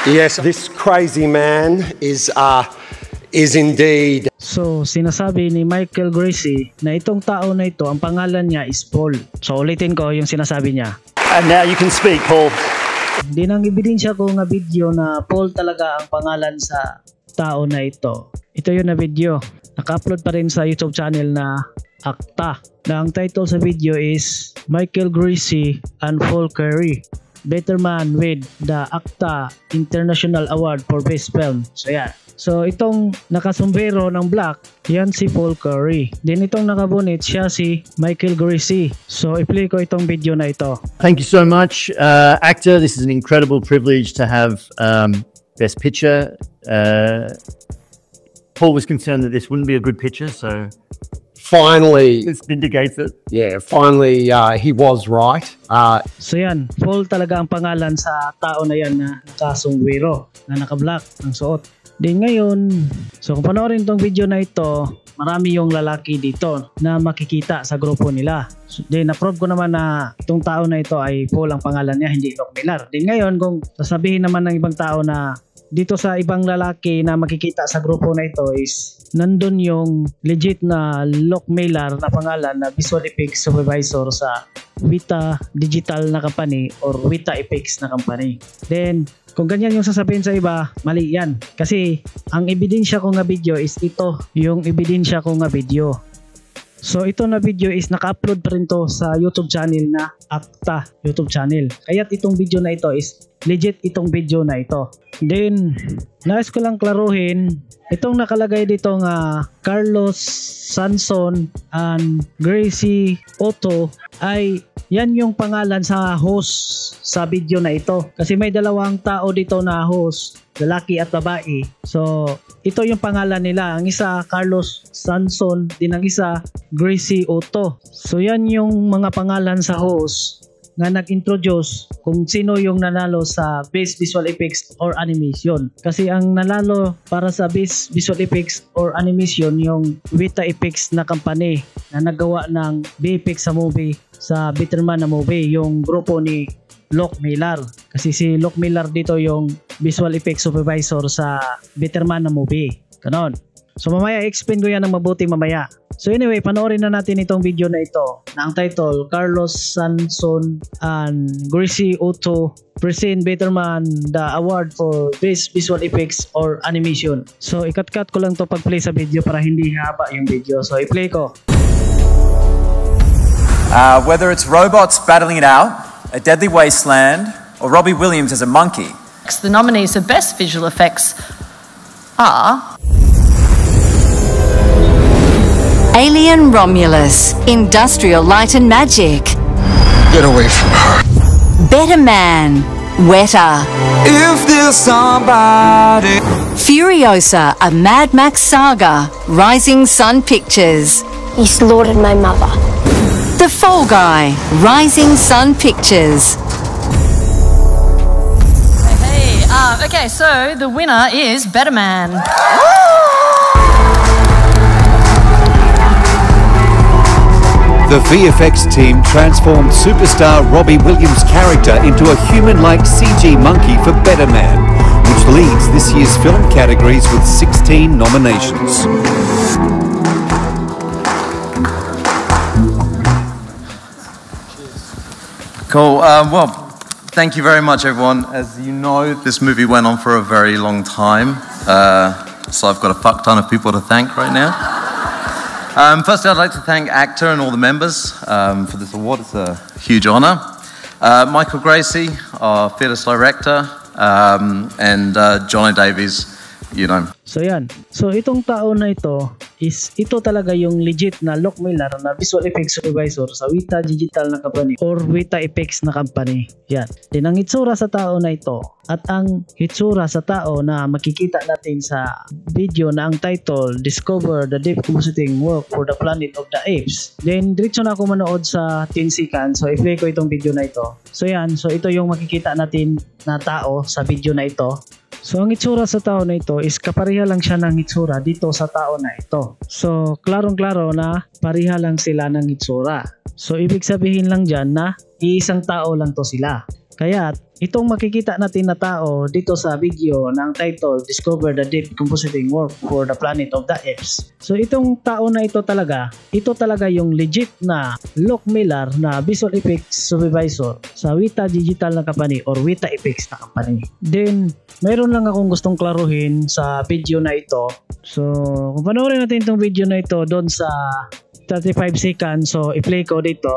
Yes, this crazy man is indeed. So, sinasabi ni Michael Greasy na itong tao na ito, ang pangalan niya is Paul. So, ulitin ko yung sinasabi niya. And now you can speak, Paul. Din ang ebidensya ko nga video na Paul talaga ang pangalan sa tao na ito. Ito yun na video. Naka-upload pa rin sa YouTube channel na ACTA. Na ang title sa video is Michael Greasy and Paul Curry, Better Man with the ACTA International Award for Best Film. So yan. So itong nakasombrero ng black, yan si Paul Curry. Then itong nakabunit, siya si Michael Greasy. So i-play ko itong video na ito. Thank you so much, ACTA. This is an incredible privilege to have Best Picture. Paul was concerned that this wouldn't be a good picture, so finally this vindicates it. Yeah, finally he was right. So yan, Paul talaga ang pangalan sa tao na yan na nakasombrero, na naka-black ang suot. Din ngayon, so kung panoorin tong video na ito, marami yung lalaki dito na makikita sa grupo nila. So, din na-prove ko naman na itong tao na ito ay Paul ang pangalan niya, hindi Luke Miller. Din ngayon, kung sasabihin naman ng ibang tao na dito sa ibang lalaki na makikita sa grupo na ito is nandun yung legit na Luke Miller na pangalan na visual effects supervisor sa Weta Digital na company or Weta Effects na company. Then kung ganyan yung sasabihin sa iba, mali yan. Kasi ang ebidensya ko nga video is ito, yung ebidensya ko nga video. So ito na video is naka-upload pa rin to sa YouTube channel na ACTA YouTube channel. Kaya't itong video na ito is legit itong video na ito. Then, nais ko lang klaruhin, itong nakalagay dito nga Carlos Sanson and Gracie Otto ay yan yung pangalan sa host sa video na ito. Kasi may dalawang tao dito na host, lalaki at babae. So, ito yung pangalan nila. Ang isa, Carlos Sanson, din ang isa, Gracie Otto. So, yan yung mga pangalan sa host na nag-introduce kung sino yung nanalo sa Best Visual Effects or Animation. Kasi ang nanalo para sa Best Visual Effects or Animation yung Weta Effects na company na nagawa ng VFX sa movie, sa Betterman na movie, yung grupo ni Locke Miller. Kasi si Locke Miller dito yung Visual Effects Supervisor sa Betterman na movie. Ganon. So mamaya explain ko yan ng mabuti mamaya. So anyway, panoorin na natin itong video na ito na ang title, Carlos Sanson and Gracie Otto present Betterman the award for Best Visual Effects or Animation. So ikat-cut ko lang to pag-play sa video para hindi haba yung video. So i-play ko. Whether it's robots battling it out, a deadly wasteland, or Robbie Williams as a monkey. The nominees for Best Visual Effects are Alien Romulus, Industrial Light and Magic. Get away from her. Better Man, Weta. If there's somebody. Furiosa, a Mad Max saga, Rising Sun Pictures. You slaughtered my mother. The Fall Guy, Rising Sun Pictures. Okay, so the winner is Better Man. The VFX team transformed superstar Robbie Williams' character into a human-like CG monkey for Better Man, which leads this year's film categories with 16 nominations. Cool. Well, thank you very much, everyone. As you know, this movie went on for a very long time, so I've got a fuck ton of people to thank right now. Firstly, I'd like to thank ACTA and all the members for this award. It's a huge honour. Michael Gracie, our fearless director, and Johnny Davies, you know. So yan. So itong tao na ito talaga yung legit na Locke Miller na Visual Effects Supervisor sa Weta Digital na company or Weta Effects na company. Yan. Din ang hitsura sa tao na ito at ang hitsura sa tao na makikita natin sa video na ang title, Discover the Deep Compositing Work for the Planet of the Apes. Then diretso na ako manood sa 10 seconds. So i-play ko itong video na ito. So yan. So ito yung makikita natin na tao sa video na ito. So ang itsura sa tao na ito is kapareha lang siya ng itsura dito sa tao na ito. So klarong-klaro na pareha lang sila ng itsura. So ibig sabihin lang dyan na iisang tao lang to sila. Kaya itong makikita natin na tao dito sa video ng title, Discover the Deep Compositing Work for the Planet of the Apes. So itong tao na ito talaga yung legit na Locke Miller na Visual Effects Supervisor sa Weta Digital na company or Weta Effects na company. Then mayroon lang akong gustong klaruhin sa video na ito. So kung panoorin natin itong video na ito doon sa 35 seconds, so i-play ko dito.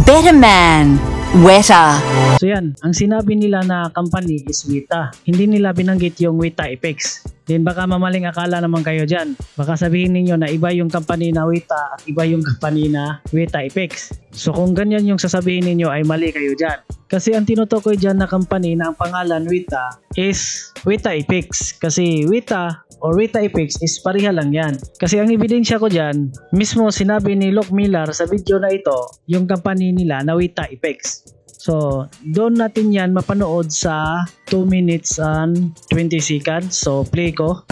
Better Man, Weta. So yan, ang sinabi nila na company is Weta. Hindi nila binanggit yung Weta Effects. Then baka mamaling akala naman kayo dyan. Baka sabihin ninyo na iba yung company na Weta at iba yung company na Weta Effects. So kung ganyan yung sasabihin ninyo ay mali kayo dyan. Kasi ang tinutukoy dyan na company na ang pangalan Weta is Weta Effects. Kasi Weta or Weta Effects is pareha lang yan. Kasi ang ebidensya ko dyan, mismo sinabi ni Locke Miller sa video na ito, yung company nila na Weta Effects. So, doon natin yan mapanood sa 2 minutes and 20 seconds. So, play ko.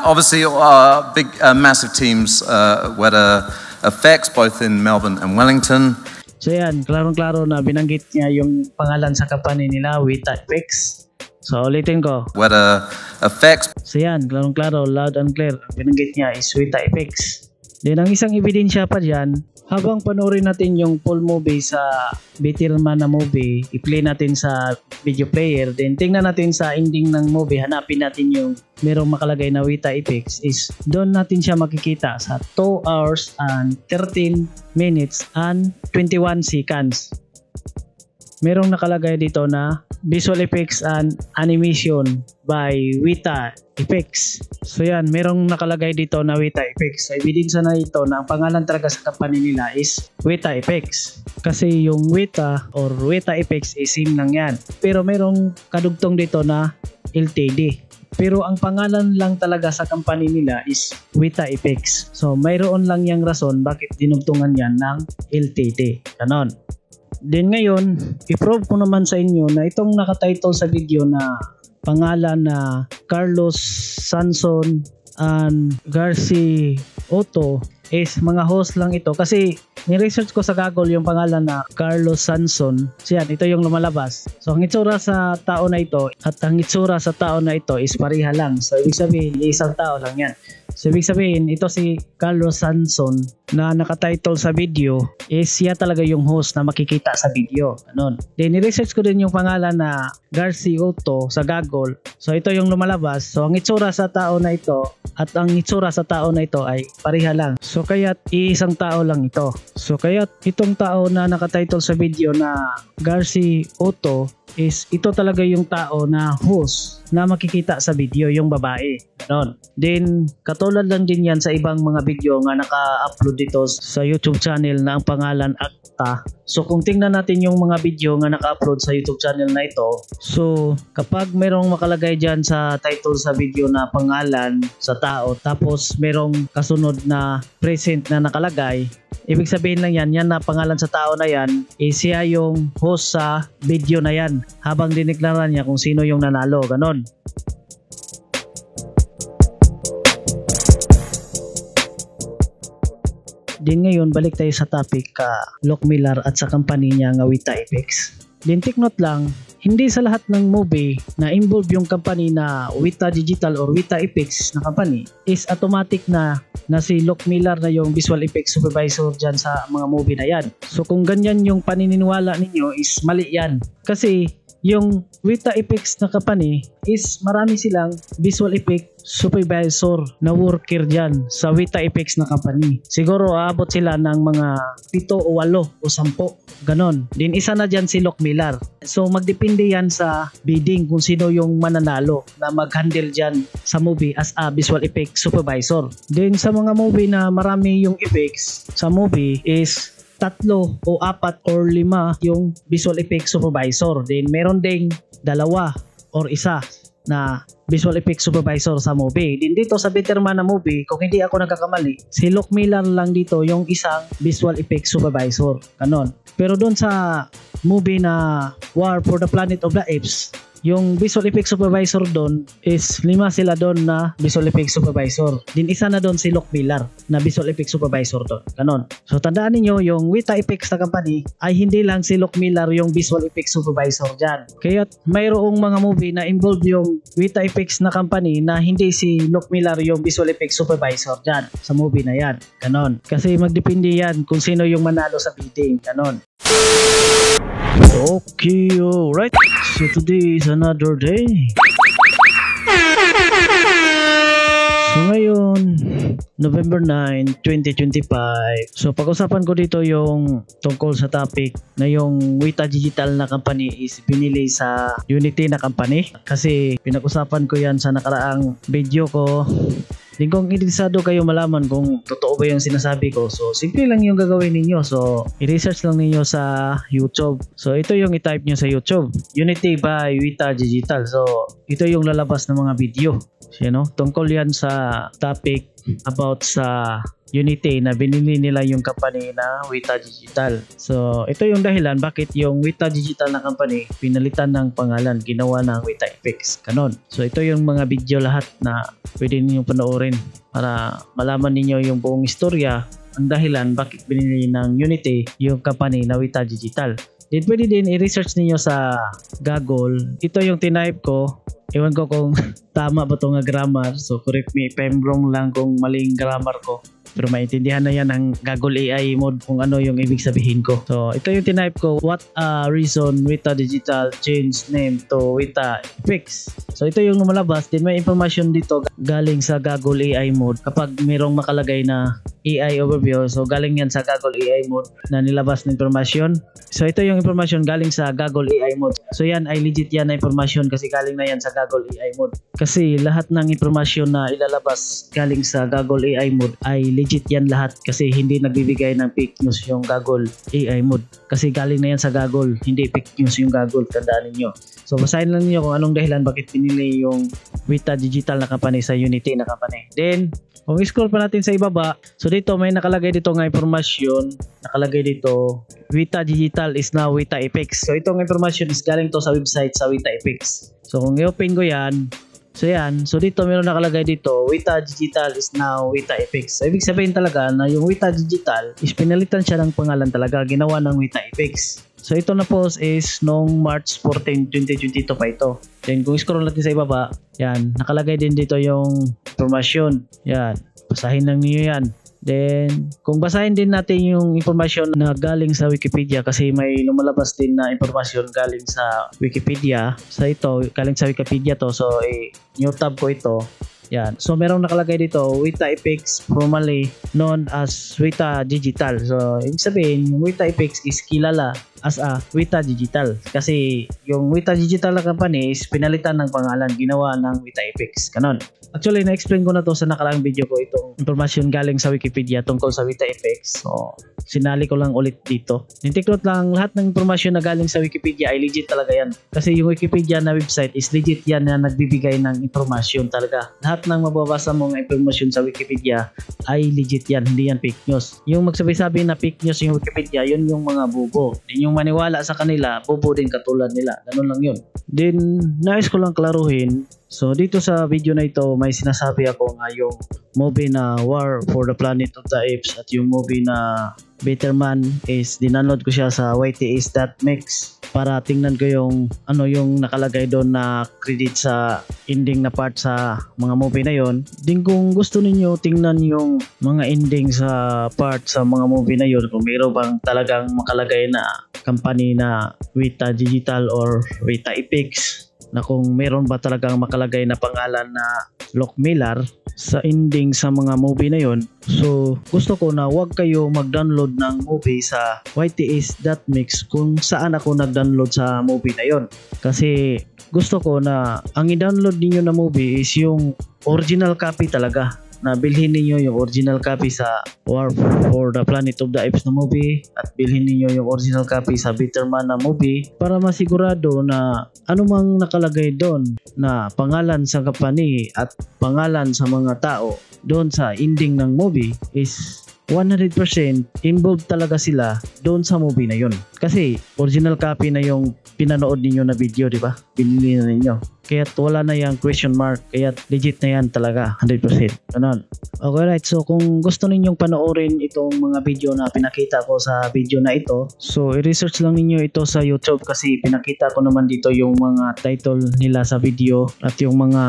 Obviously, big, massive teams, Weta Effects, both in Melbourne and Wellington. So, yan. Klarong-klaro na binanggit niya yung pangalan sa company nila, Weta Effects. So, ulitin ko. Weta Effects. So, yan. Klarong-klaro, loud and clear. Binanggit niya is Weta Effects. Then, ang isang ebidensya pa dyan, habang panoorin natin yung full movie sa Betterman na movie, i-play natin sa video player, then tingnan natin sa ending ng movie, hanapin natin yung merong makalagay na Weta Effects, is doon natin siya makikita sa 2 hours and 13 minutes and 21 seconds. merong nakalagay dito na Visual Effects and Animation by Weta Effects. So yan, merong nakalagay dito na Weta Effects. So ebidensya na ito na ang pangalan talaga sa company nila is Weta Effects. Kasi yung Weta or Weta Effects is same lang yan. Pero merong kadugtong dito na LTD. Pero ang pangalan lang talaga sa company nila is Weta Effects. So mayroon lang yung rason bakit dinugtungan yan ng LTD. Ganon. Then ngayon, i-prove ko naman sa inyo na itong nakatitle sa video na pangalan na Carlos Sanson and Garci Otto is mga host lang ito. Kasi ni-research ko sa Google yung pangalan na Carlos Sanson. So yan, ito yung lumalabas. So ang itsura sa tao na ito at ang itsura sa tao na ito is pareha lang. So ibig sabihin, isang tao lang yan. So ibig sabihin, ito si Carlos Sanson na nakatitle sa video is siya talaga yung host na makikita sa video. Ganon. Then ni-research ko din yung pangalan na Garci Otto sa Google. So ito yung lumalabas. So ang itsura sa tao na ito at ang itsura sa tao na ito ay pareha lang. So kaya't isang tao lang ito. So kaya't itong tao na nakatitle sa video na Garci Otto is ito talaga yung tao na host na makikita sa video, yung babae. Ganon. Then katulad lang din yan sa ibang mga video nga naka-upload dito sa YouTube channel na ang pangalan Acta. So kung tingnan natin yung mga video nga naka-upload sa YouTube channel na ito, so kapag merong makalagay dyan sa title sa video na pangalan sa tao, tapos merong kasunod na present na nakalagay, ibig sabihin lang yan na pangalan sa tao na yan, siya yung host sa video na yan habang dineklara niya kung sino yung nanalo. Ganon. Din ngayon, balik tayo sa topic Loc Miller at sa company niya nga Weta Effects. Din take note lang, hindi sa lahat ng movie na involve yung company na Weta Digital or Weta Effects na company is automatic na si Loc Miller na yung visual effects supervisor dyan sa mga movie na yan. So kung ganyan yung paniniwala ninyo is mali yan. Kasi yung Weta Effects na company is marami silang visual effect supervisor na worker dyan sa Weta Effects na company. Siguro aabot sila ng mga 7 o 8 o 10. Ganon. Din isa na dyan si Loc Miller. So magdepende yan sa bidding kung sino yung mananalo na mag-handle dyan sa movie as a visual effect supervisor. Then sa mga movie na marami yung effects sa movie is 3 o 4 or 5 yung visual effect supervisor. Then meron ding 2 or 1 na visual effect supervisor sa movie. Din dito sa Betterman na movie, kung hindi ako nagkakamali, si Loc Miller lang dito yung isang visual effect supervisor. Ganon. Pero doon sa movie na War for the Planet of the Apes, yung visual effect supervisor doon is 5 sila doon na visual effect supervisor. Din isa na doon si Loc Miller na visual effect supervisor doon. Ganon. So tandaan niyo yung Weta Effects na company ay hindi lang si Loc Miller yung visual effect supervisor dyan. Kaya mayroong mga movie na involved yung Weta Effects na company na hindi si Loc Miller yung visual effects supervisor dyan sa movie na yan. Ganon. Kasi magdepende yan kung sino yung manalo sa bidding. Ganon. Okay, alright. So today is another day. So ngayon, November 9, 2025. So pag-usapan ko dito yung tungkol sa topic na yung Weta Digital na company is pinili sa Unity na company. Kasi pinag-usapan ko yan sa nakaraang video ko. Din kung interesado kayo malaman kung totoo ba yung sinasabi ko, so simple lang yung gagawin ninyo. So i-research lang ninyo sa YouTube. So ito yung i-type nyo sa YouTube, Unity by Weta Digital. So ito yung lalabas ng mga video. So, tungkol yan sa topic about sa Unity na binili nila yung company na Weta Digital. So ito yung dahilan bakit yung Weta Digital na company pinalitan ng pangalan, ginawa ng Weta Effects. Ganon. So ito yung mga video lahat na pwede ninyong panoorin para malaman ninyo yung buong istorya, ang dahilan bakit binili ng Unity yung company na Weta Digital. Then pwede din i-research ninyo sa Google. Ito yung tinype ko. Ewan ko kung tama ba ito nga grammar. So correct me if I'm wrong lang kung maling grammar ko. Pero maintindihan na yan ng Gaggle AI mode kung ano yung ibig sabihin ko. So ito yung tinype ko, what a reason Weta Digital changed name to Weta FX. So ito yung lumalabas. Then may information dito galing sa Gaggle AI mode. Kapag mayroong makalagay na AI overview, so galing yan sa Gaggle AI mode na nilabas na information. So ito yung information galing sa Gaggle AI mode. So yan ay legit yan na information kasi galing na yan sa Gaggle AI mode. Kasi lahat ng information na ilalabas galing sa Gaggle AI mode ay legit yan lahat kasi hindi nagbibigay ng fake news yung Gaggle AI mode. Kasi galing na yan sa Gaggle, hindi fake news yung Gaggle, tandaan ninyo. So basahin lang niyo kung anong dahilan bakit pinili yung Weta Digital na company sa Unity na company. Then kung scroll pa natin sa ibaba, so dito may nakalagay dito nga informasyon, nakalagay dito, Weta Digital is now Weta FX. So itong information is galing to sa website sa Weta FX. So kung i-open ko yan, so dito meron nakalagay dito, Weta Digital is now Weta FX. So ibig sabihin talaga na yung Weta Digital is pinalitan siya ng pangalan talaga, ginawa ng Weta FX. So ito na post is noong March 14, 2022 pa ito. Then kung scroll natin sa ibaba, yan, nakalagay din dito yung informasyon. Yan, basahin lang niyo yan. Then kung basahin din natin yung informasyon na galing sa Wikipedia kasi may lumalabas din na informasyon galing sa Wikipedia. Sa ito, galing sa Wikipedia to. So new tab ko ito. Yan. So merong nakalagay dito, Weta FX formerly known as Weta Digital. So ibig sabihin, yung Weta FX is kilala as a Weta Digital. Kasi yung Weta Digital na company is pinalitan ng pangalan, ginawa ng Weta FX. Ganon. Actually, na-explain ko na to sa nakaraang video ko itong information galing sa Wikipedia tungkol sa Weta FX. So, sinali ko lang ulit dito. Take note lang, lahat ng informasyon na galing sa Wikipedia ay legit talaga yan. Kasi yung Wikipedia na website is legit yan na nagbibigay ng informasyon talaga. Lahat ng mababasa mong informasyon sa Wikipedia ay legit yan, hindi yan fake news. Yung magsabi-sabi na fake news yung Wikipedia, yun yung mga bobo. Din yung maniwala sa kanila, bobo din katulad nila. Ganun lang yun. Then, nais ko lang klaruhin. So dito sa video na ito may sinasabi ako nga yung movie na War for the Planet of the Apes at yung movie na Better Man is dinunload ko siya sa yts.mix para tingnan ko yung ano yung nakalagay doon na credit sa ending na part sa mga movie na yon. Din kung gusto ninyo tingnan yung mga ending sa part sa mga movie na yon, kung mayroon bang talagang makalagay na company na Weta Digital or Weta FX, na kung meron ba talagang makalagay na pangalan na Lock Miller sa ending sa mga movie na yon. So gusto ko na wag kayo mag-download ng movie sa yts.mix kung saan ako nag-download sa movie na yon. Kasi gusto ko na ang i-download niyo na movie is yung original copy talaga, na bilhin niyo yung original copy sa War for the Planet of the Apes na movie at bilhin niyo yung original copy sa Better Man na movie para masigurado na anumang nakalagay doon na pangalan sa company at pangalan sa mga tao doon sa ending ng movie is 100% involved talaga sila doon sa movie na yun. Kasi original copy na yung pinanood ninyo na video, di ba? Binili na ninyo. Kaya wala na yung question mark. Kaya legit na yan talaga. 100%. Ganon. Okay, right. So kung gusto ninyong panoorin itong mga video na pinakita ko sa video na ito, so i-research lang ninyo ito sa YouTube kasi pinakita ko naman dito yung mga title nila sa video at yung mga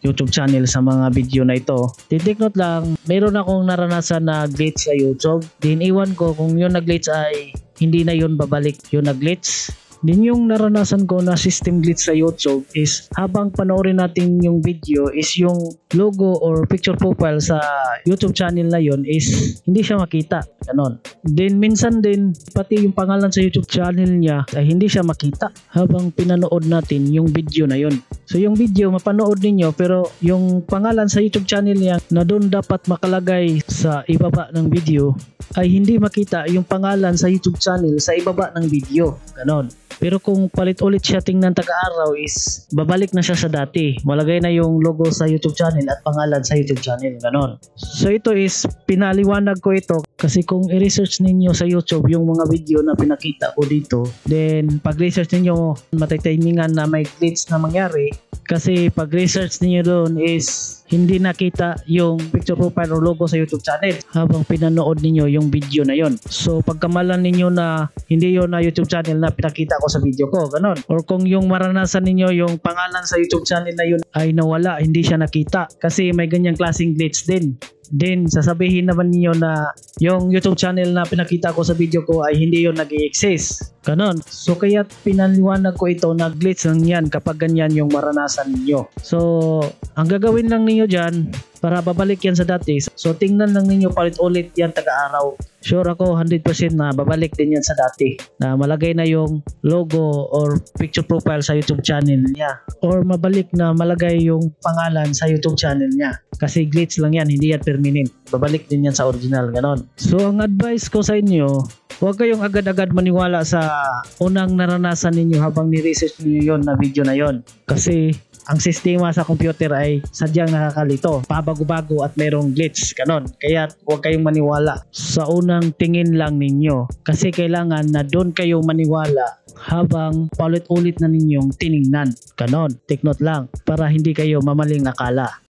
YouTube channel sa mga video na ito. Take note lang, mayroon akong naranasan na glitch sa YouTube. Din iwan ko kung yung nag-glitch ay hindi na yun babalik yung nag-glitch. Din yung naranasan ko na system glitch sa YouTube is habang panoorin natin yung video is yung logo or picture profile sa YouTube channel na yun is hindi siya makita. Ganon. Then minsan din pati yung pangalan sa YouTube channel niya ay hindi siya makita habang pinanood natin yung video na yun. So yung video mapanood ninyo pero yung pangalan sa YouTube channel niya na doon dapat makalagay sa ibaba ng video ay hindi makita yung pangalan sa YouTube channel sa ibaba ng video. Ganon. Pero kung palit ulit siya tingnan taga-araw is babalik na siya sa dati. Malagay na yung logo sa YouTube channel at pangalan sa YouTube channel. Ganon. So ito is pinaliwanag ko ito kasi kung i-research ninyo sa YouTube yung mga video na pinakita ko dito, then pag-research ninyo matitimingan na may glitch na mangyari kasi pag-research ninyo doon is hindi nakita yung picture profile o logo sa YouTube channel habang pinanood ninyo yung video na yon. So pagkamalan ninyo na hindi yon na YouTube channel na pinakita ko sa video ko, ganon. Or kung yung maranasan ninyo yung pangalan sa YouTube channel na yun ay nawala, hindi siya nakita kasi may ganyang klaseng glitch din. Then sasabihin naman niyo na yung YouTube channel na pinakita ko sa video ko ay hindi yun nag-i-exist. Ganon. So kaya pinaliwanag ko ito na glitch lang yan kapag ganyan yung maranasan ninyo. So ang gagawin lang ninyo dyan para babalik yan sa dati. So tingnan lang ninyo palit-ulit yan taga-araw. Sure ako 100% na babalik din yan sa dati. Na malagay na yung logo or picture profile sa YouTube channel niya. Or mabalik na malagay yung pangalan sa YouTube channel niya. Kasi glitch lang yan, hindi yan permanent. Babalik din yan sa original, ganon. So ang advice ko sa inyo, huwag kayong agad-agad maniwala sa unang naranasan ninyo habang ni-research niyo yon na video na yon. Kasi ang sistema sa computer ay sadyang nakakalito, pabago-bago at mayroong glitch, ganon. Kaya huwag kayong maniwala sa unang tingin lang ninyo. Kasi kailangan na doon kayo maniwala habang paulit-ulit na ninyong tiningnan. Ganon, take note lang para hindi kayo mamaling nakala.